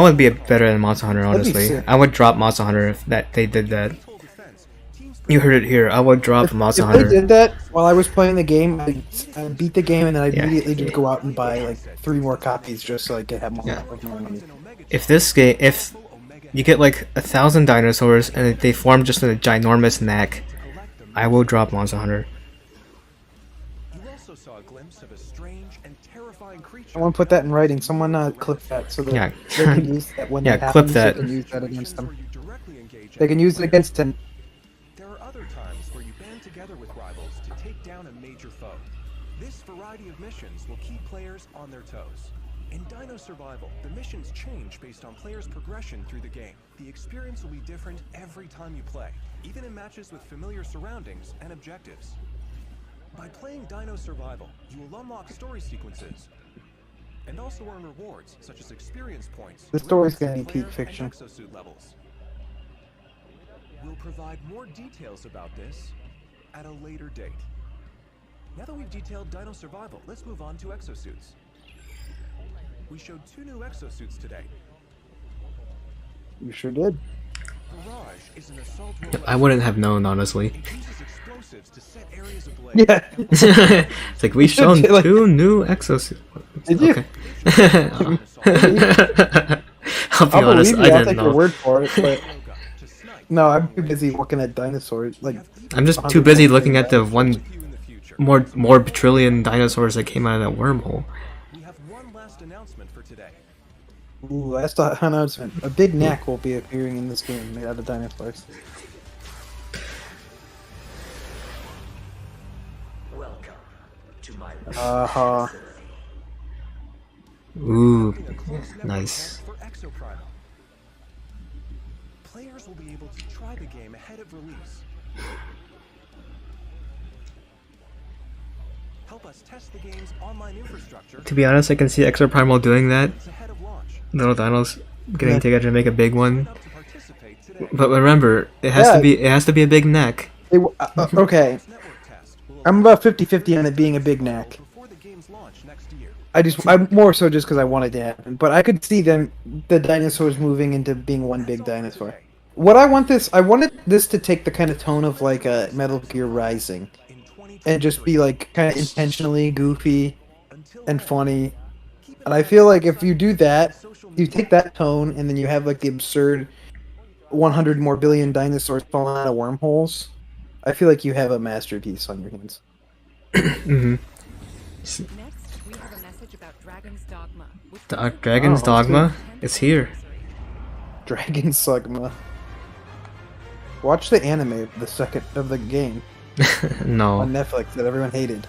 A: would be a better than Monster Hunter.
B: That'd be
A: Honestly,
B: sick.
A: I would drop Monster Hunter if they did that. You heard it here. I would drop Monster
B: If
A: Hunter.
B: they did that while I was playing the game, I'd beat the game and then I'd immediately just go out and buy like 3 more copies just so I could have more, more money.
A: If you get like 1,000 dinosaurs and they form just in a ginormous neck, I will drop Monster Hunter.
D: You also saw a glimpse of a strange and terrifying creature.
B: I want to put that in writing. Someone clip that so that
A: Yeah.
B: they can use that when
A: Yeah,
B: that
A: clip
B: happens.
A: that.
B: They can use that against them. They can use it against them.
D: There are other times where you band together with rivals to take down a major foe. This variety of missions will keep players on their toes. In Dino Survival, the missions change based on players' progression through the game. The experience will be different every time you play, even in matches with familiar surroundings and objectives. By playing Dino Survival, you will unlock story sequences and also earn rewards such as experience points.
B: The story's
D: to
B: gonna be
D: player
B: peak fiction.
D: and exosuit levels. We'll provide more details about this at a later date. Now that we've detailed Dino Survival, let's move on to exosuits. We showed 2 new exosuits today.
B: You sure did.
D: Barrage is an assault
A: I wouldn't have known, honestly.
D: It uses explosives to set areas ablaze.
B: Yeah.
A: It's like we've shown
B: Like-
A: 2 new exosuits.
B: Did you?
A: Okay. I'll be
B: I'll
A: honest,
B: believe you.
A: I
B: I'll
A: didn't
B: take your
A: know.
B: word for it. But no, I'm too busy looking at dinosaurs. Like
A: I'm just too busy looking at the 1 more trillion dinosaurs that came out of that wormhole.
D: We have one last announcement for today.
B: Ooh, last announcement. A big Knack will be appearing in this game made out of dinosaurs.
I: Welcome to my
B: Uh-huh.
A: Ooh, nice.
D: For Exoprimal. Players will be able to try the game ahead of release. Help us test the game's online infrastructure.
A: To be honest, I can see Exoprimal doing that.
D: Ahead of launch.
A: Little dinos getting together to make a big one.
D: Up to participate today.
A: But remember, it has to be a big neck.
B: Okay. I'm about 50-50 on it being a big Knack.
D: Before the game's launch next year.
B: I'm more so just because I want it to happen. But I could see the dinosaurs moving into being one big dinosaur. I wanted this to take the kind of tone of like a Metal Gear Rising. And just be like kind of intentionally goofy and funny. And I feel like if you do that, you take that tone and then you have like the absurd 100 more billion dinosaurs falling out of wormholes, I feel like you have a masterpiece on your hands.
A: Mm-hmm.
G: Next, we have a message about Dragon's Dogma. which
A: Dragon's
B: Oh,
A: Dogma is here.
B: Dragon Sigma. Watch the anime, the second of the game
A: No.
B: on Netflix that everyone hated.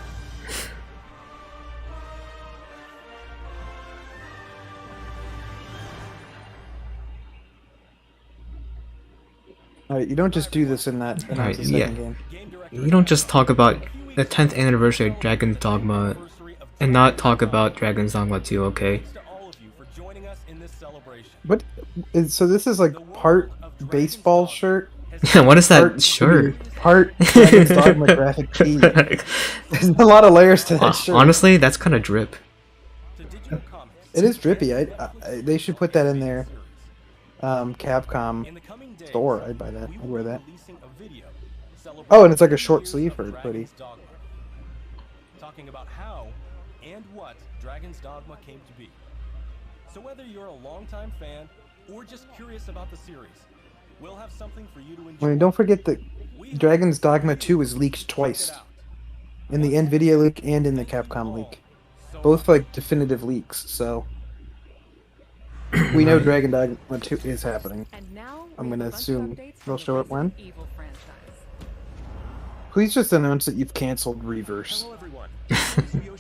B: Alright, you don't just do this in that
A: Alright,
B: the second game.
A: You don't just talk about the 10th anniversary of Dragon's Dogma and not talk about Dragon's Dogma 2, okay?
B: So this is like part baseball shirt
A: Yeah, what is that
B: Part
A: shirt?
B: Part Dragon's Dogma graphic tee. There's a lot of layers to that shirt.
A: Honestly, that's kind of drip.
B: It is drippy. They should put that in their Capcom store. I'd buy that. I'd wear that. Oh, and it's like a short sleeve for hoodie.
H: Talking about how and what Dragon's Dogma came to be. So whether you're a longtime fan or just curious about the series, we'll have something for you to enjoy.
B: I mean, don't forget that Dragon's Dogma 2 was leaked twice. In the NVIDIA leak and in the Capcom leak. Both like definitive leaks, so we know Dragon Dogma 2 is happening. I'm gonna assume they'll show it when. Please just announce that you've canceled Reverse.
D: Hello everyone.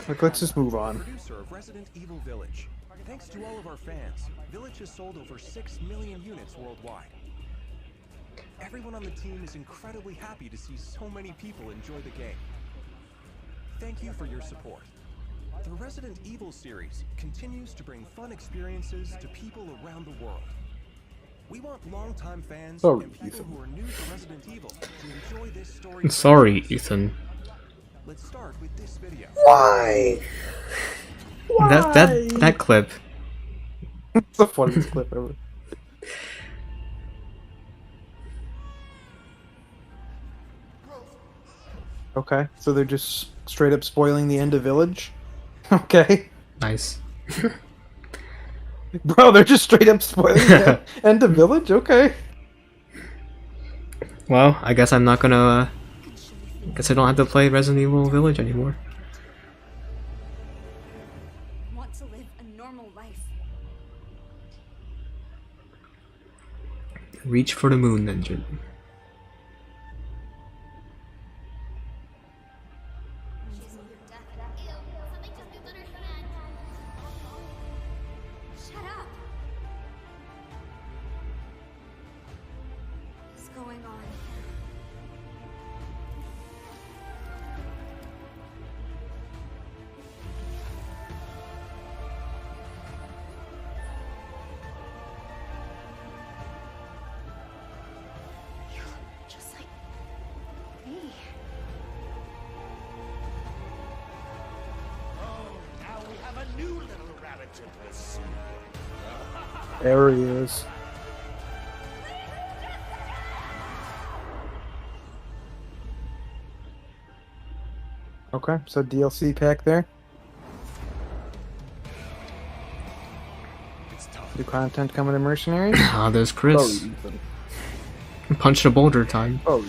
B: Like, let's just move on.
D: Producer of Resident Evil Village. Thanks to all of our fans, Village has sold over 6 million units worldwide. Everyone on the team is incredibly happy to see so many people enjoy the game. Thank you for your support. The Resident Evil series continues to bring fun experiences to people around the world. We want longtime fans and people who are new to Resident Evil to enjoy this story.
A: Sorry, Ethan.
D: Let's start with this video.
B: Why?
A: That clip.
B: It's the funniest clip ever. Okay, so they're just straight up spoiling the end of Village? Okay.
A: Nice.
B: Bro, they're just straight up spoiling the end of Village? Okay.
A: Well, I guess I'm not gonna... guess I don't have to play Resident Evil Village anymore.
F: Want to live a normal life.
A: Reach for the moon, Ninja.
F: Shut up. What's going on? You look just like me.
C: Now we have a new little rabbit to pursue.
B: There he is. Okay, so DLC pack there. New content coming to Mercenaries.
A: Ah, there's Chris.
B: Oh, Ethan.
A: Punch the boulder time.
B: Oh,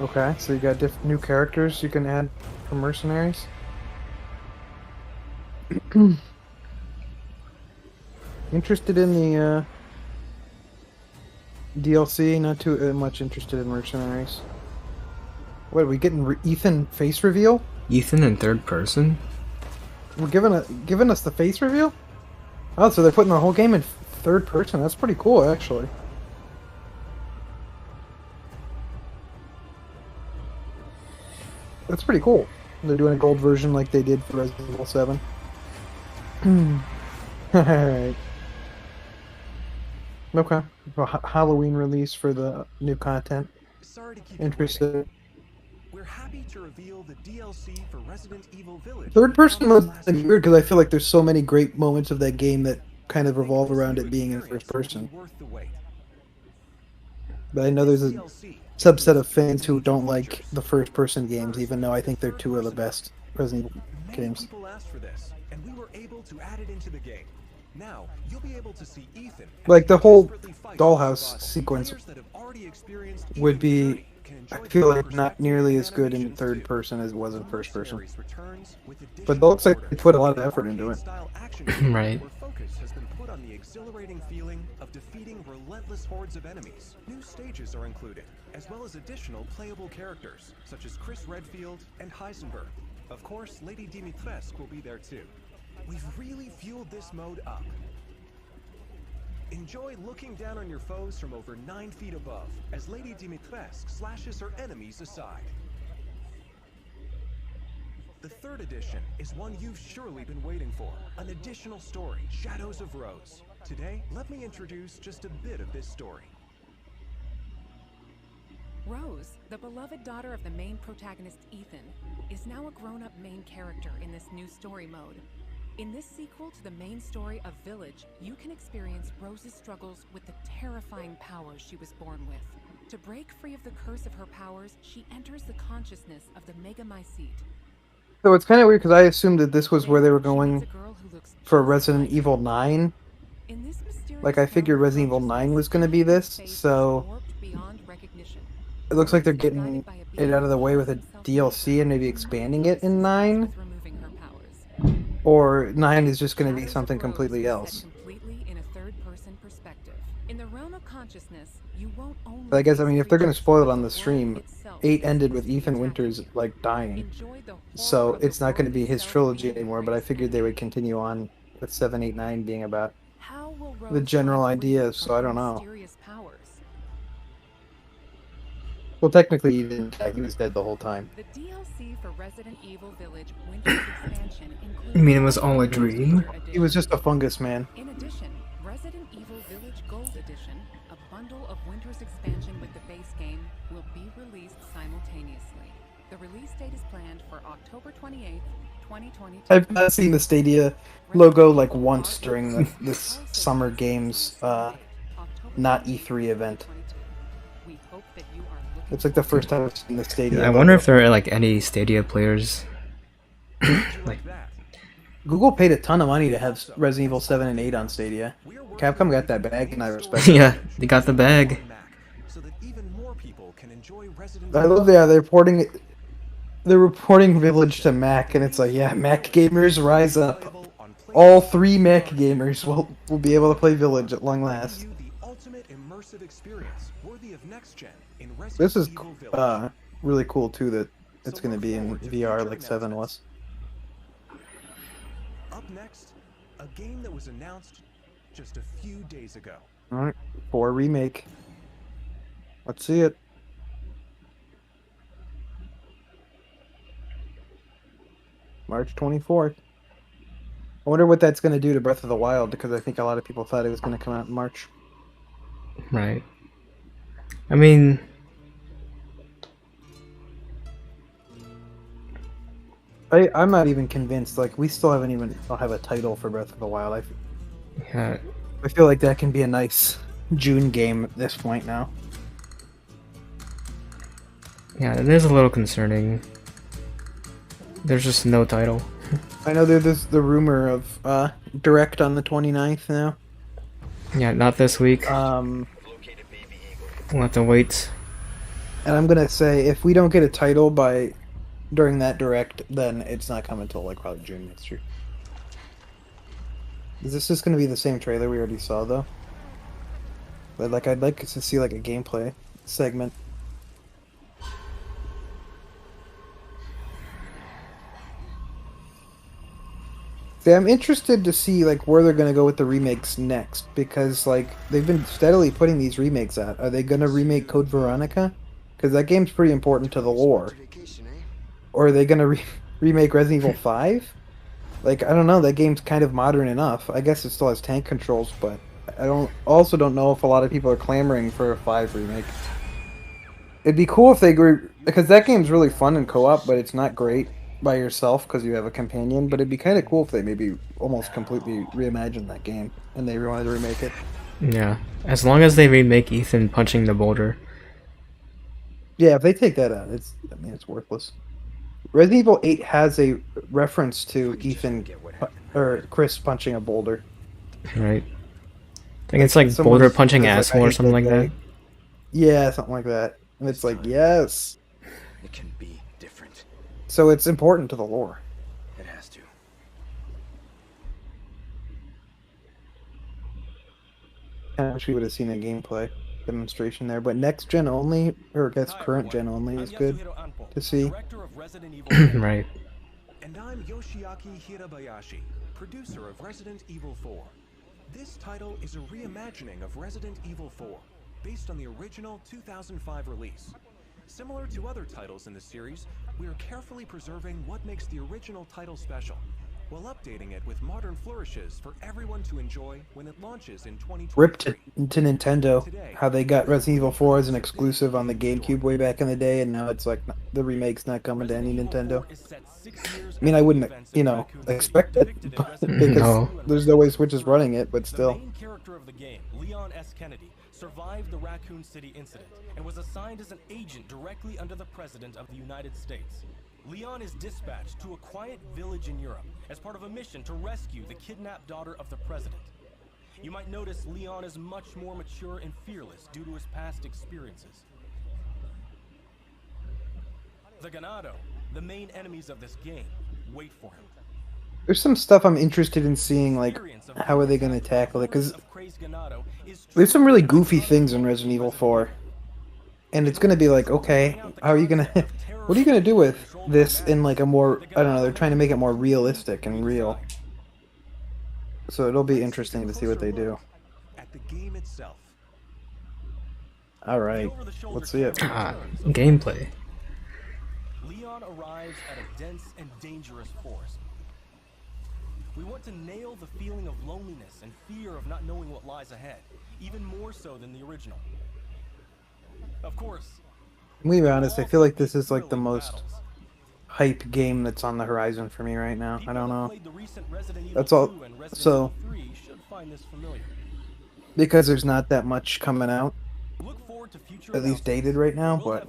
B: okay, so you got new characters you can add for Mercenaries. Interested in the DLC, not too much interested in Mercenaries. What, are we getting Ethan face reveal?
A: Ethan in third person?
B: We're giving us the face reveal? Oh, so they're putting the whole game in third person. That's pretty cool, actually. That's pretty cool. They're doing a gold version like they did for Resident Evil 7. Alright. Okay. Halloween release for the new content.
D: Sorry to keep
B: Interested.
D: We're happy to reveal the DLC for Resident Evil Village.
B: Third person was weird because I feel like there's so many great moments of that game that kind of revolve around it being in first person. But I know there's a subset of fans who don't like the first person games, even though I think they're two of the best Resident Evil games.
D: People asked for this, and we were able to add it into the game. Now, you'll be able to see Ethan.
B: Like the whole dollhouse sequence would be, I feel like, not nearly as good in third person as it was in first person. But it looks like they put a lot of effort into it.
A: Right.
D: Focus has been put on the exhilarating feeling of defeating relentless hordes of enemies. New stages are included, as well as additional playable characters, such as Chris Redfield and Heisenberg. Of course, Lady Dimitrescu will be there too. We've really fueled this mode up. Enjoy looking down on your foes from over 9 feet above, as Lady Dimitrescu slashes her enemies aside. The third edition is one you've surely been waiting for. An additional story, Shadows of Rose. Today, let me introduce just a bit of this story.
G: Rose, the beloved daughter of the main protagonist Ethan, is now a grown-up main character in this new story mode. In this sequel to the main story of Village, you can experience Rose's struggles with the terrifying powers she was born with. To break free of the curse of her powers, she enters the consciousness of the Mega Mycete.
B: So it's kind of weird because I assumed that this was where they were
G: There, she meets
B: going
G: a girl who looks
B: for
G: just
B: Resident
G: like
B: Evil
G: her.
B: 9.
G: In this mysterious
B: Like, I figured
G: realm of
B: Resident Evil 9
G: consciousness,
B: was going to be this,
G: Ethan's face is
B: so
G: warped beyond recognition.
B: it looks like they're
G: Rose is
B: getting
G: guided by a
B: it
G: being
B: out of the
G: who
B: way
G: calls
B: with a
G: himself
B: DLC and maybe expanding it in
G: Starts
B: 9.
G: with removing her powers.
B: Or 9 is just going to be
G: Shadows
B: something
G: of Rose
B: completely
G: is set
B: else.
G: completely in a third-person perspective. In the realm of consciousness, you won't only
B: But I guess, I
G: face
B: mean, if they're going to
G: creatures,
B: spoil it
G: but
B: on the
G: world
B: stream,
G: itself
B: 8
G: is
B: ended with
G: constantly
B: Ethan
G: attacking
B: Winters,
G: you.
B: like, dying.
G: Enjoy the horror
B: So
G: of the
B: it's not going to
G: world
B: be his
G: itself
B: trilogy
G: and
B: anymore, but I
G: embrace
B: figured they
G: ending.
B: would continue on with 7, 8, 9 being about
G: How will
B: the
G: Rose
B: general
G: find freedom
B: ideas,
G: from
B: so I
G: her
B: don't know.
G: mysterious powers?
B: Well, technically he didn't die, he was dead the whole time.
G: The DLC for Resident Evil Village Winter's expansion includes
A: You mean it was
G: the
A: all a
G: Winter
A: dream?
B: He was
G: Edition.
B: just a fungus man.
G: In addition, Resident Evil Village Gold Edition, a bundle of Winter's expansion with the base game, will be released simultaneously. The release date is planned for October 28th, 2022.
B: I've not seen the Stadia logo like once during this summer games, not E3 event.
G: We hope that you are looking
B: It's like the first time I've seen the Stadia
A: I wonder
B: logo.
A: if there are like any Stadia players.
D: Like that.
B: Google paid a ton of money to have Resident Evil 7 and 8 on Stadia. Capcom got that bag, and I respect it.
A: Yeah, they got the bag.
D: So that even more people can enjoy Resident
B: I
D: Evil.
B: love that they're reporting Village to Mac, and it's like, yeah, Mac gamers rise up. All 3 Mac gamers will be able to play Village at long last.
D: You the ultimate immersive experience worthy of next gen in Resident
B: This is
D: Evil Village.
B: really cool too that it's
D: So
B: going to
D: look
B: be in
D: forward to
B: VR
D: future
B: like 7 was.
D: Up next, a game that was announced just a few days ago.
B: Alright, 4 remake. Let's see it. March 24th. I wonder what that's going to do to Breath of the Wild, because I think a lot of people thought it was going to come out in March.
A: Right. I mean,
B: I'm not even convinced. Like, we still haven't even have a title for Breath of the Wild.
A: yeah,
B: I feel like that can be a nice June game at this point now.
A: yeah, it is a little concerning. There's just no title.
B: I know there's the rumor of Direct on the 29th now.
A: Yeah, not this week. We'll have to wait.
B: And I'm gonna say, if we don't get a title during that Direct, then it's not coming until like probably June next year. Is this just gonna be the same trailer we already saw though? But like, I'd like to see like a gameplay segment. See, I'm interested to see like where they're gonna go with the remakes next, because like they've been steadily putting these remakes out. Are they gonna remake Code Veronica? Because that game's pretty important to the lore. Or are they gonna remake Resident Evil 5? Like, I don't know. That game's kind of modern enough. I guess it still has tank controls, but I don't know if a lot of people are clamoring for a 5 remake. It'd be cool if they grew, because that game's really fun in co-op, but it's not great by yourself because you have a companion. But it'd be kind of cool if they maybe almost completely reimagined that game and they wanted to remake it.
A: Yeah, as long as they remake Ethan punching the boulder.
B: Yeah, if they take that out, it's worthless. Resident Evil 8 has a reference to Ethan or Chris punching a boulder.
A: Right. I think it's like
B: Someone
A: boulder punching
B: says, like,
A: asshole
B: "I
A: or
B: hate
A: something like
B: guy."
A: that.
B: Yeah, something like that. And it's like, yes.
C: It can be different.
B: So it's important to the lore.
C: It has to.
B: I wish we would have seen a gameplay demonstration there, but next gen only, or I guess
H: Hi,
B: current
H: everyone.
B: gen only
H: I'm
B: is good
H: Yasuhiro Anpo,
B: to see.
H: Director of Resident Evil.
A: Right.
D: And I'm Yoshiaki Hirabayashi, producer of Resident Evil 4. This title is a reimagining of Resident Evil 4, based on the original 2005 release. Similar to other titles in the series, we are carefully preserving what makes the original title special, while updating it with modern flourishes for everyone to enjoy when it launches in
B: Ripped
D: 2023.
B: it to Nintendo.
D: Today,
B: How they got Resident Evil 4 as an
D: releases
B: exclusive on the
D: this
B: GameCube way back in the day, and now it's like the remake's not coming to any
H: Resident Evil
B: Nintendo.
H: 4 is set 6 years
B: I mean, I
H: after the
B: wouldn't,
H: events in Raccoon City,
B: expect it,
H: depicted in
B: but
H: Resident
B: because
H: Evil
A: No.
H: 2 and
B: there's no way
H: Resident
B: Switch is
H: Evil
B: running it, but
H: The
B: still.
H: main character of the game, Leon S. Kennedy, survived the Raccoon City incident and was assigned as an agent directly under the President of the United States. Leon is dispatched to a quiet village in Europe as part of a mission to rescue the kidnapped daughter of the President. You might notice Leon is much more mature and fearless due to his past experiences. The Ganado, the main enemies of this game, wait for him.
B: There's some stuff I'm interested in seeing, like, how are they going to tackle it? Because there's some really goofy things in Resident Evil 4. And it's going to be like, okay, how are you going to... What are you going to do with this in, like, a more... I don't know, they're trying to make it more realistic and real. So it'll be interesting to see what they do.
D: At the game itself.
B: Alright, let's see it.
A: Gameplay.
H: Leon arrives at a dense and dangerous forest. We want to nail the feeling of loneliness and fear of not knowing what lies ahead, even more so than the original. Of course,
B: I'm gonna be honest, I feel like this is like the most hype game that's on the horizon for me right now. I don't know. That's all. So, because there's not that much coming out, at least dated right now, but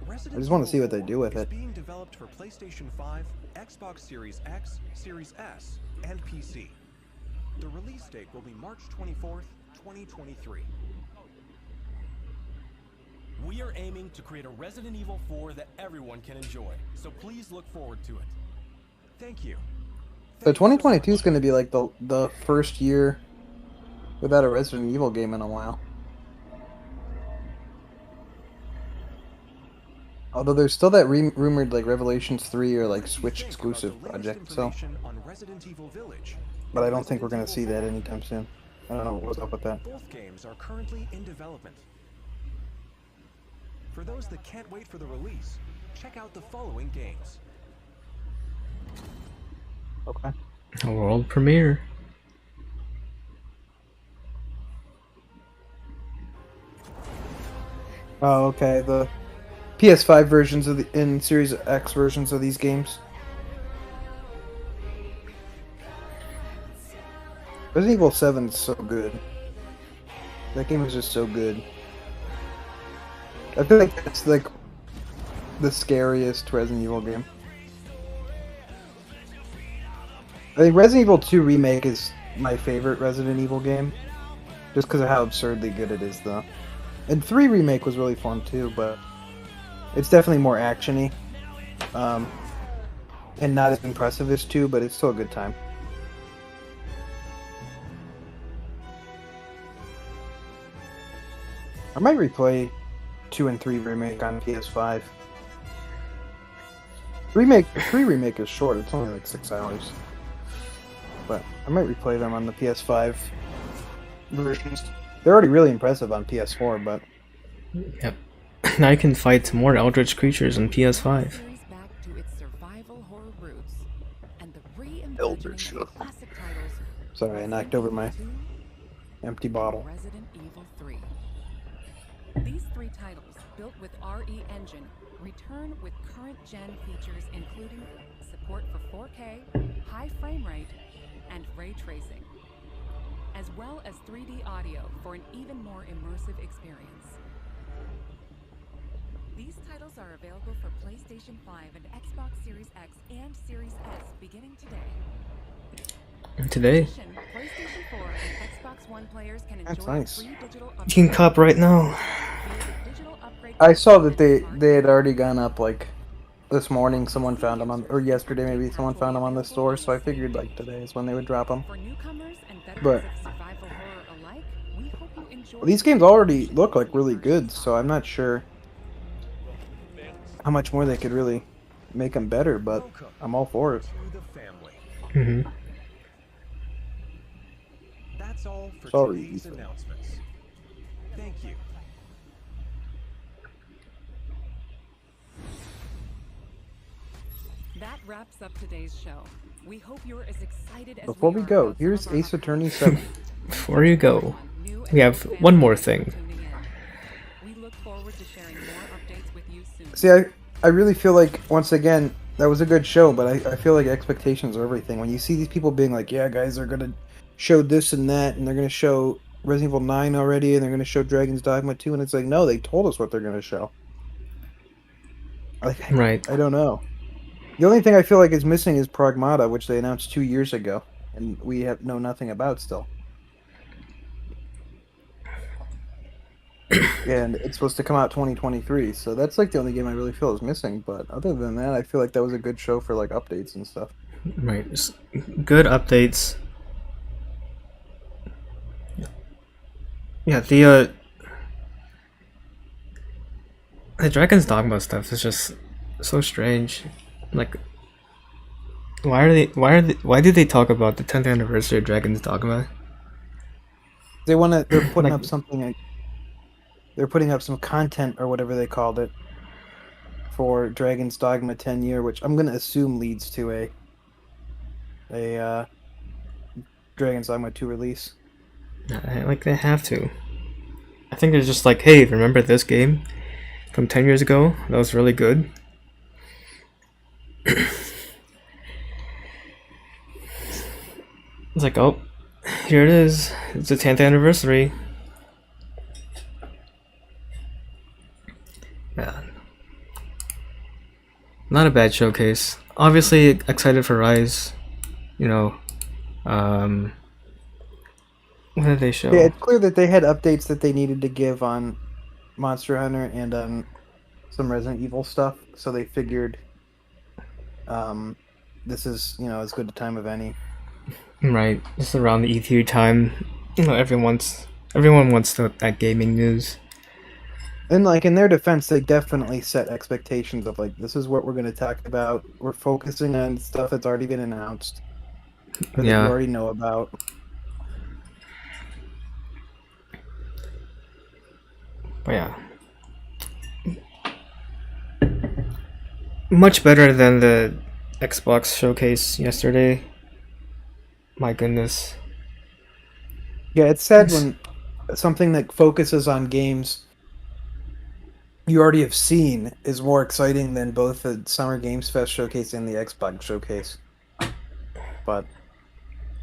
B: I just want to see what they do with it.
D: It's being developed for PlayStation 5, Xbox Series X, Series S, and PC. The release date will be March 24th, 2023.
H: We are aiming to create a Resident Evil 4 that everyone can enjoy, so please look forward to it.
D: Thank you.
B: So 2022 is going to be like the first year without a Resident Evil game in a while. Although there's still that rumored like Revelations 3 or like Switch exclusive project, so. But I don't think we're going to see that anytime soon. I don't know what's up with that.
D: Both games are currently in development. For those that can't wait for the release, check out the following games.
B: Okay.
A: A world premiere.
B: Oh, okay. The PS5 versions of and Series X versions of these games. Resident Evil 7 is so good. That game is just so good. I feel like that's like the scariest Resident Evil game. I think Resident Evil 2 Remake is my favorite Resident Evil game. Just because of how absurdly good it is, though. And 3 Remake was really fun, too, but it's definitely more action-y. And not as impressive as 2, but it's still a good time. I might replay 2 and 3 Remake on PS5. 3 Remake is short, it's only like 6 hours. But I might replay them on the PS5 versions. They're already really impressive on PS4, but...
A: Yep. Now you can fight more eldritch creatures on PS5.
G: Series back to its survival horror roots and the reimagining
B: Eldritch.
G: of classic titles.
B: Sorry, I knocked over my empty bottle.
G: Resident Evil 3. These 3 titles, built with RE Engine, return with current-gen features including support for 4K, high frame rate, and ray tracing, as well as 3D audio for an even more immersive experience. These titles are available for PlayStation 5 and Xbox Series X and Series S beginning today.
A: Today?
G: In addition, PlayStation 4 and Xbox One players can enjoy
B: That's nice.
G: free digital
A: You can cop right now.
G: via the digital upgrade
B: I saw
G: code
B: that they
G: and
B: had already gone up, like, this morning. Someone found them on... Or yesterday, maybe. Someone found them on the store, so I figured, like, today is when they would drop them.
G: For newcomers and veterans
B: But...
G: of survival horror alike, we hope you enjoy
B: These games already look like really good, so I'm not sure how much more they could really make them better, but I'm all for it.
D: To the family.
A: Mm-hmm.
D: That's all for
B: Sorry.
D: today's announcements. Thank you.
G: That wraps up today's show. We hope you're as excited as
B: Before
G: we
B: we
G: are
B: go,
G: about some
B: here's
G: of our
B: Ace
G: upcoming
B: Attorney 7.
A: Before you go,
G: everyone, new and
A: we have
G: old
A: one
G: fans
A: more
G: and
A: thing.
G: people tuning in. We look forward to sharing more updates with you soon.
B: See, I really feel like, once again, that was a good show, but I feel like expectations are everything. When you see these people being like, yeah, guys, they're going to show this and that, and they're going to show Resident Evil 9 already, and they're going to show Dragon's Dogma 2, and it's like, no, they told us what they're going to show. Like,
A: Right.
B: I don't know. The only thing I feel like is missing is Pragmata, which they announced 2 years ago, and we know nothing about still. And it's supposed to come out 2023, so that's like the only game I really feel is missing. But other than that, I feel like that was a good show for like updates and stuff.
A: Right. Just good updates. Yeah, the Dragon's Dogma stuff is just so strange. Like, why did they talk about the 10th anniversary of Dragon's Dogma?
B: They're putting
A: Like-
B: up something. They're putting up some content or whatever they called it for Dragon's Dogma 10 year, which I'm gonna assume leads to a Dragon's Dogma 2 release.
A: Like, they have to. I think it's just like, hey, remember this game from 10 years ago? That was really good. It's like, oh, here it is. It's the 10th anniversary. Yeah. Not a bad showcase. Obviously excited for Rise. You know, what did they show?
B: Yeah, it's clear that they had updates that they needed to give on Monster Hunter and on some Resident Evil stuff, so they figured this is, as good a time of any.
A: Right, just around the E3 time, everyone wants that gaming news.
B: And like, in their defense, they definitely set expectations of like, this is what we're going to talk about. We're focusing on stuff that's already been announced or that you
A: Yeah.
B: already know about.
A: But yeah, much better than the Xbox showcase yesterday. My goodness.
B: Yeah, it's sad when something that focuses on games you already have seen is more exciting than both the Summer Games Fest showcase and the Xbox showcase. But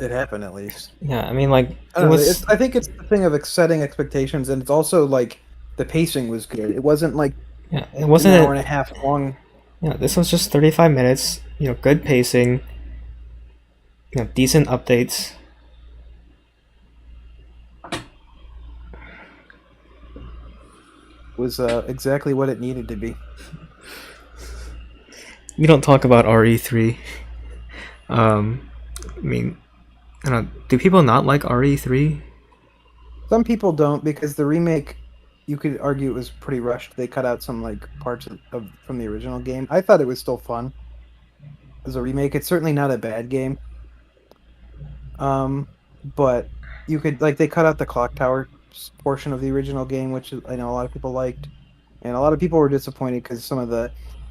B: it happened at least.
A: Yeah, I mean, like,
B: I don't know, I think it's the thing of setting expectations, and it's also like the pacing was good. It wasn't like
A: yeah, it wasn't
B: an hour and a half long.
A: Yeah, this was just 35 minutes. Good pacing. Decent updates.
B: Was exactly what it needed to be.
A: We don't talk about RE3. I mean, I don't know, do people not like RE3?
B: Some people don't, because the remake, you could argue it was pretty rushed. They cut out some like parts from the original game. I thought it was still fun as a remake. It's certainly not a bad game. But you could, like, they cut out the clock tower portion of the original game, which I know a lot of people liked, and a lot of people were disappointed because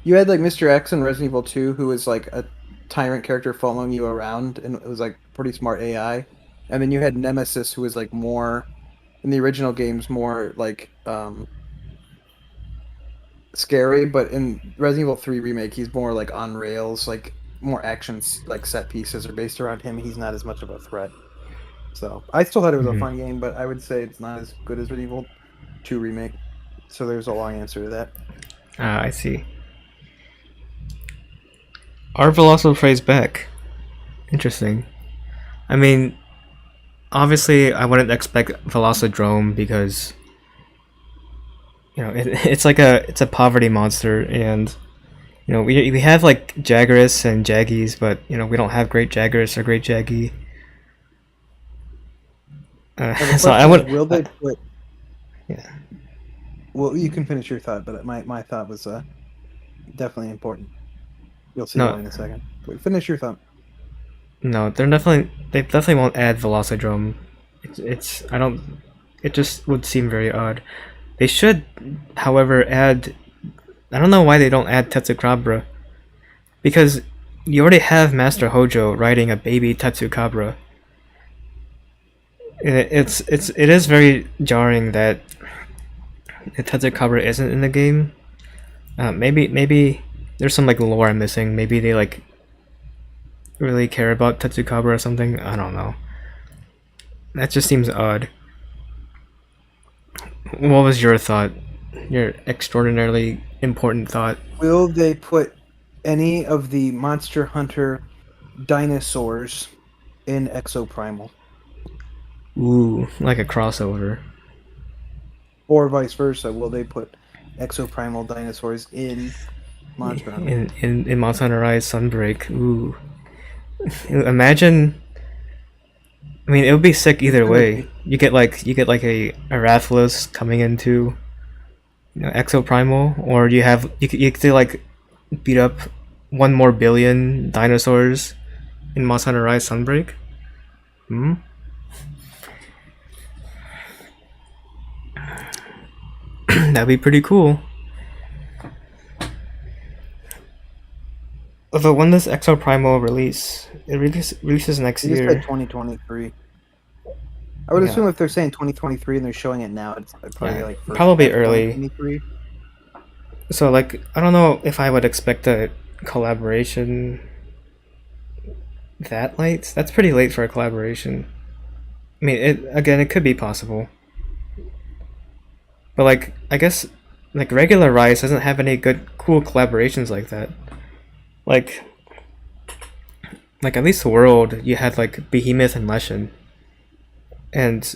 B: you had like Mr. X in Resident Evil 2, who was like a tyrant character following you around, and it was like pretty smart AI, and then you had Nemesis, who was like more in the original games, more like scary, but in Resident Evil 3 remake, he's more like on rails, like more actions, like set pieces are based around him. He's not as much of a threat. So I still thought it was a fun game, but I would say it's not as good as Resident Evil 2 remake. So there's a long answer to that.
A: I see. Arvel also plays back. Interesting. I mean, obviously, I wouldn't expect Velocidrome because it's a poverty monster, and we have like Jaggeris and Jaggies, but we don't have great Jaggeris or great Jaggy. So I would.
B: Will they put?
A: Yeah.
B: Well, you can finish your thought, but my thought was definitely important. You'll see
A: No.
B: why in a second. Wait, finish your thought.
A: No, they definitely won't add Velocidrome. It just would seem very odd. They should, however, add. I don't know why they don't add Tetsukrabra, because you already have Master Hojo riding a baby Tatsukabra. And it is very jarring that the Tatsukabra isn't in the game. Maybe there's some like lore I'm missing. Maybe they like really care about Tatsukabra or something. I don't know. That just seems odd. What was your thought? Your extraordinarily important thought?
B: Will they put any of the Monster Hunter dinosaurs in Exoprimal?
A: Ooh, like a crossover.
B: Or vice versa? Will they put Exoprimal dinosaurs in Monster Hunter?
A: In Monster Hunter Rise Sunbreak. Ooh. Imagine. I mean, it would be sick either way. You get like a Rathalos coming into, Exoprimal, or you could like beat up 1 more billion dinosaurs in Monster Hunter Rise Sunbreak. That'd be pretty cool. Although when does Exoprimal release? It releases next
B: They just
A: year.
B: said 2023. I would assume if they're saying 2023 and they're showing it now, it's probably like first
A: probably
B: half
A: early.
B: 2023.
A: So like, I don't know if I would expect a collaboration that late. That's pretty late for a collaboration. I mean, it could be possible. But like, I guess like regular Rise doesn't have any cool collaborations like that. Like at least World, you had like Behemoth and Leshen, and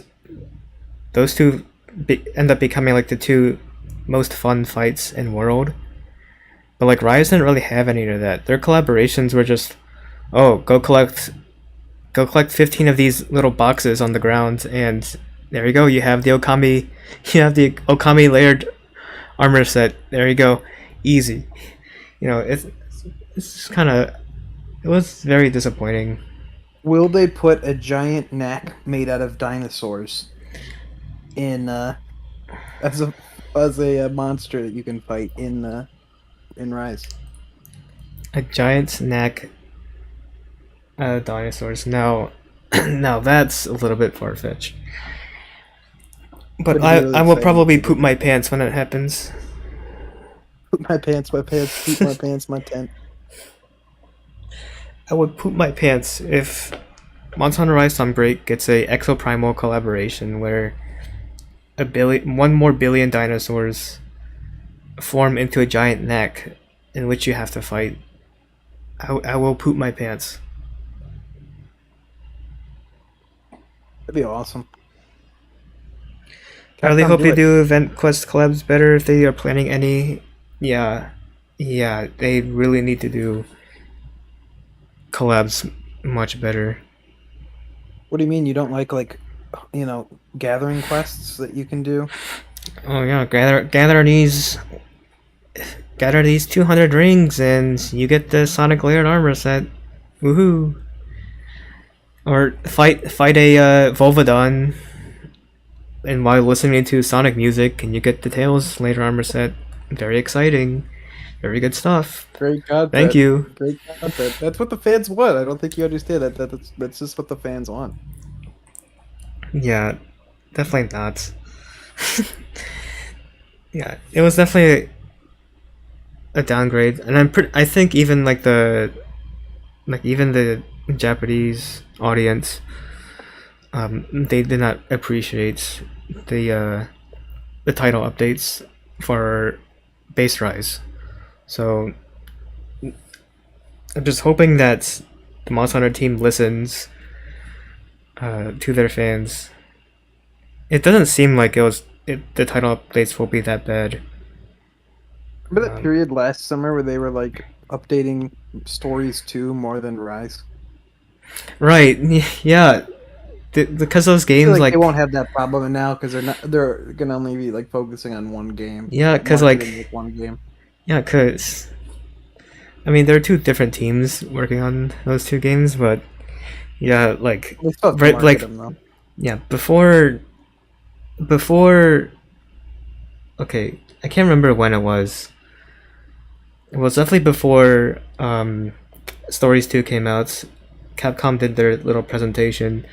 A: those two end up becoming like the two most fun fights in World. But like Rise didn't really have any of that. Their collaborations were just, oh, go collect 15 of these little boxes on the ground, and there you go. You have the Okami layered armor set. There you go, easy. It's kind of, it was very disappointing.
B: Will they put a giant knack made out of dinosaurs in as a monster that you can fight in Rise?
A: A giant knack out of dinosaurs. Now that's a little bit far-fetched. But I will probably poop my pants when it happens.
B: Poop my pants, poop my pants, my tent.
A: I would poop my pants if Monster Hunter Rise Sunbreak gets a Exoprimal collaboration where 1 more billion dinosaurs form into a giant neck in which you have to fight. I will poop my pants.
B: That'd be awesome.
A: I really hope they do Event Quest collabs better if they are planning any. Yeah, they really need to do collabs much better.
B: What do you mean you don't like gathering quests that you can do?
A: Oh yeah, gather these 200 rings and you get the Sonic layered armor set. Woohoo! Or fight a Volvodon, and while listening to Sonic music, and you get the Tails layered armor set. Very exciting. Very good stuff.
B: Great content.
A: Thank you.
B: Great content. That's what the fans want. I don't think you understand that. That's just what the fans want.
A: Yeah, definitely not. Yeah, it was definitely a downgrade, and I think even the Japanese audience, they did not appreciate the title updates for Base Rise. So I'm just hoping that the Monster Hunter team listens to their fans. It doesn't seem like the title updates will be that bad.
B: Remember that period last summer where they were like updating stories too more than Rise?
A: Right. Yeah. Because those games
B: they won't have that problem now because they're gonna only be like focusing on one game.
A: Yeah, because
B: one game.
A: Yeah, because I mean there are two different teams working on those two games, but yeah, yeah, before. Okay, I can't remember when it was. It was definitely before Stories 2 came out, Capcom did their little presentation,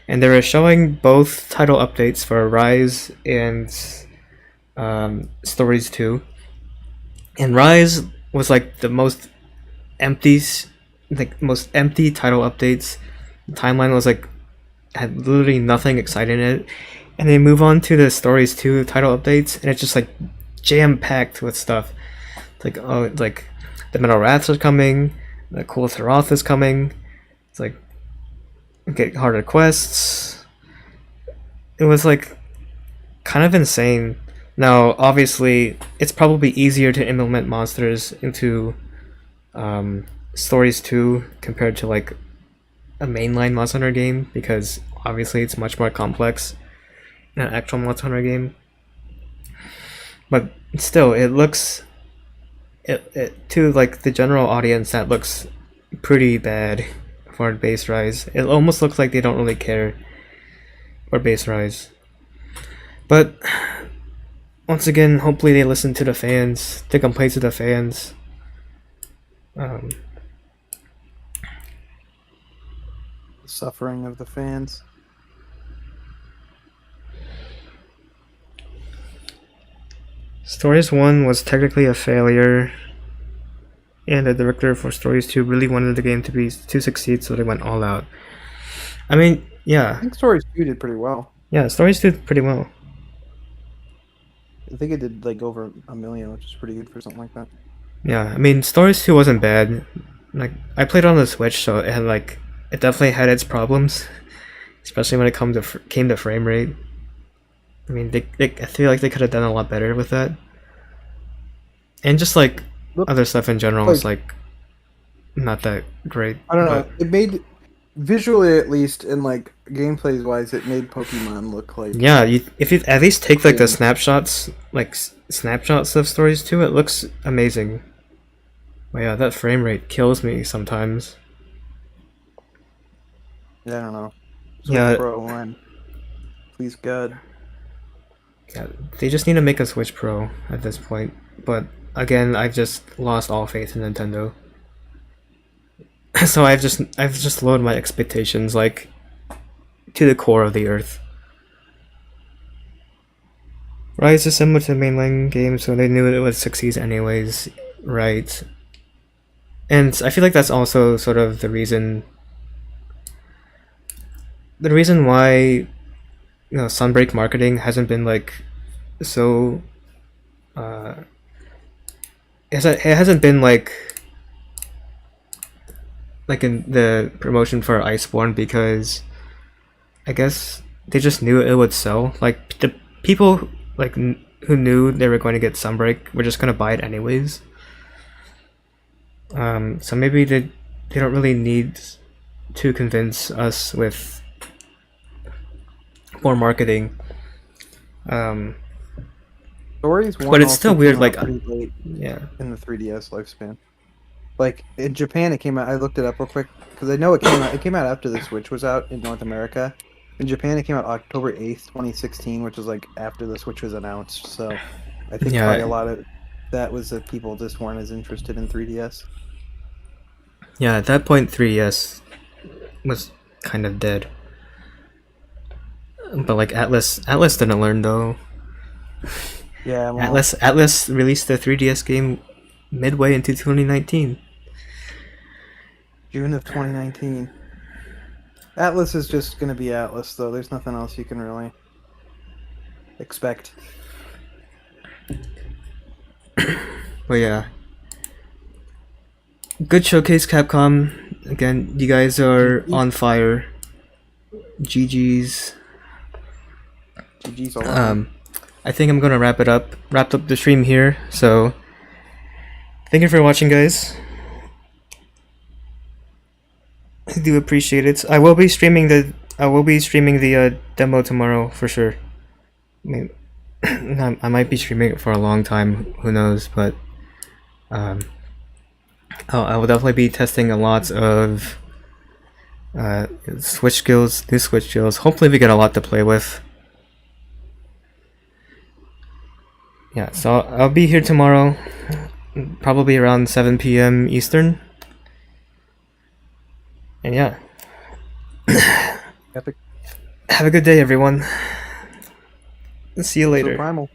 A: and they were showing both title updates for Rise and Stories 2. And Rise was like the most empty, most empty title updates. The timeline was like had literally nothing exciting in it. And they move on to the Stories 2 title updates, and it's just like jam packed with stuff. It's like, oh, it's like the Metal Rats are coming, the Cool Taroth is coming. It's like get harder quests. It was like kind of insane. Now, obviously, it's probably easier to implement monsters into Stories 2 compared to like a mainline Monster Hunter game, because obviously it's much more complex than an actual Monster Hunter game. But still, it looks to like the general audience, that looks pretty bad for base Rise. It almost looks like they don't really care for base Rise. But once again, hopefully they listen to the fans, the complaints of the fans.
B: Suffering of the fans.
A: Stories 1 was technically a failure, and the director for Stories 2 really wanted the game to succeed, so they went all out. I mean, yeah.
B: I think Stories 2 did pretty well.
A: Yeah, Stories 2 did pretty well.
B: I think it did like over 1 million, which is pretty good for something like that.
A: Yeah, I mean, Stories 2 wasn't bad. Like, I played on the Switch, so it had like, it definitely had its problems, especially when it came to frame rate. I mean, I feel like they could have done a lot better with that. And just like other stuff in general is like not that great.
B: I don't know. It made, visually at least, and like gameplays wise, it made Pokemon look like.
A: Yeah, if you at least take like the snapshots, like snapshots of Stories 2, it looks amazing. But yeah, that frame rate kills me sometimes.
B: Yeah, I don't know.
A: Yeah.
B: Pro One. Please God.
A: Yeah, they just need to make a Switch Pro at this point. But again, I've just lost all faith in Nintendo. So I've just lowered my expectations like to the core of the earth. Rise is similar to the mainline game, so they knew it would succeed anyways, right? And I feel like that's also sort of the reason why, you know, Sunbreak marketing hasn't been like so it hasn't been like in the promotion for Iceborne, because I guess they just knew it would sell. Like the people like who knew they were going to get Sunbreak were just going to buy it anyways. So maybe they don't really need to convince us with more marketing.
B: Stories 1
A: but it's still weird, like
B: late
A: yeah,
B: in the 3DS lifespan. Like in Japan, it came out. I looked it up real quick because I know it came out. It came out after the Switch was out in North America. In Japan, it came out October 8th, 2016, which was like after the Switch was announced. So I think probably a lot of that was that people just weren't as interested in 3DS.
A: Yeah, at that point, 3DS was kind of dead. But like Atlas didn't learn though.
B: Yeah, well,
A: Atlas released the 3DS game midway into 2019.
B: June of 2019. Atlas is just gonna be Atlas, though. There's nothing else you can really expect.
A: But yeah, good showcase, Capcom. Again, you guys are on fire. GG's.
B: GG's all around.
A: I think I'm gonna wrap up the stream here. So, thank you for watching, guys. I do appreciate it. I will be streaming the demo tomorrow for sure. I mean, I might be streaming it for a long time. Who knows? But I will definitely be testing a lot of Switch skills, new Switch skills. Hopefully, we get a lot to play with. Yeah, so I'll be here tomorrow, probably around 7 p.m. Eastern. And yeah,
B: Epic.
A: have a good day, everyone. See you
B: So
A: later.
B: primal.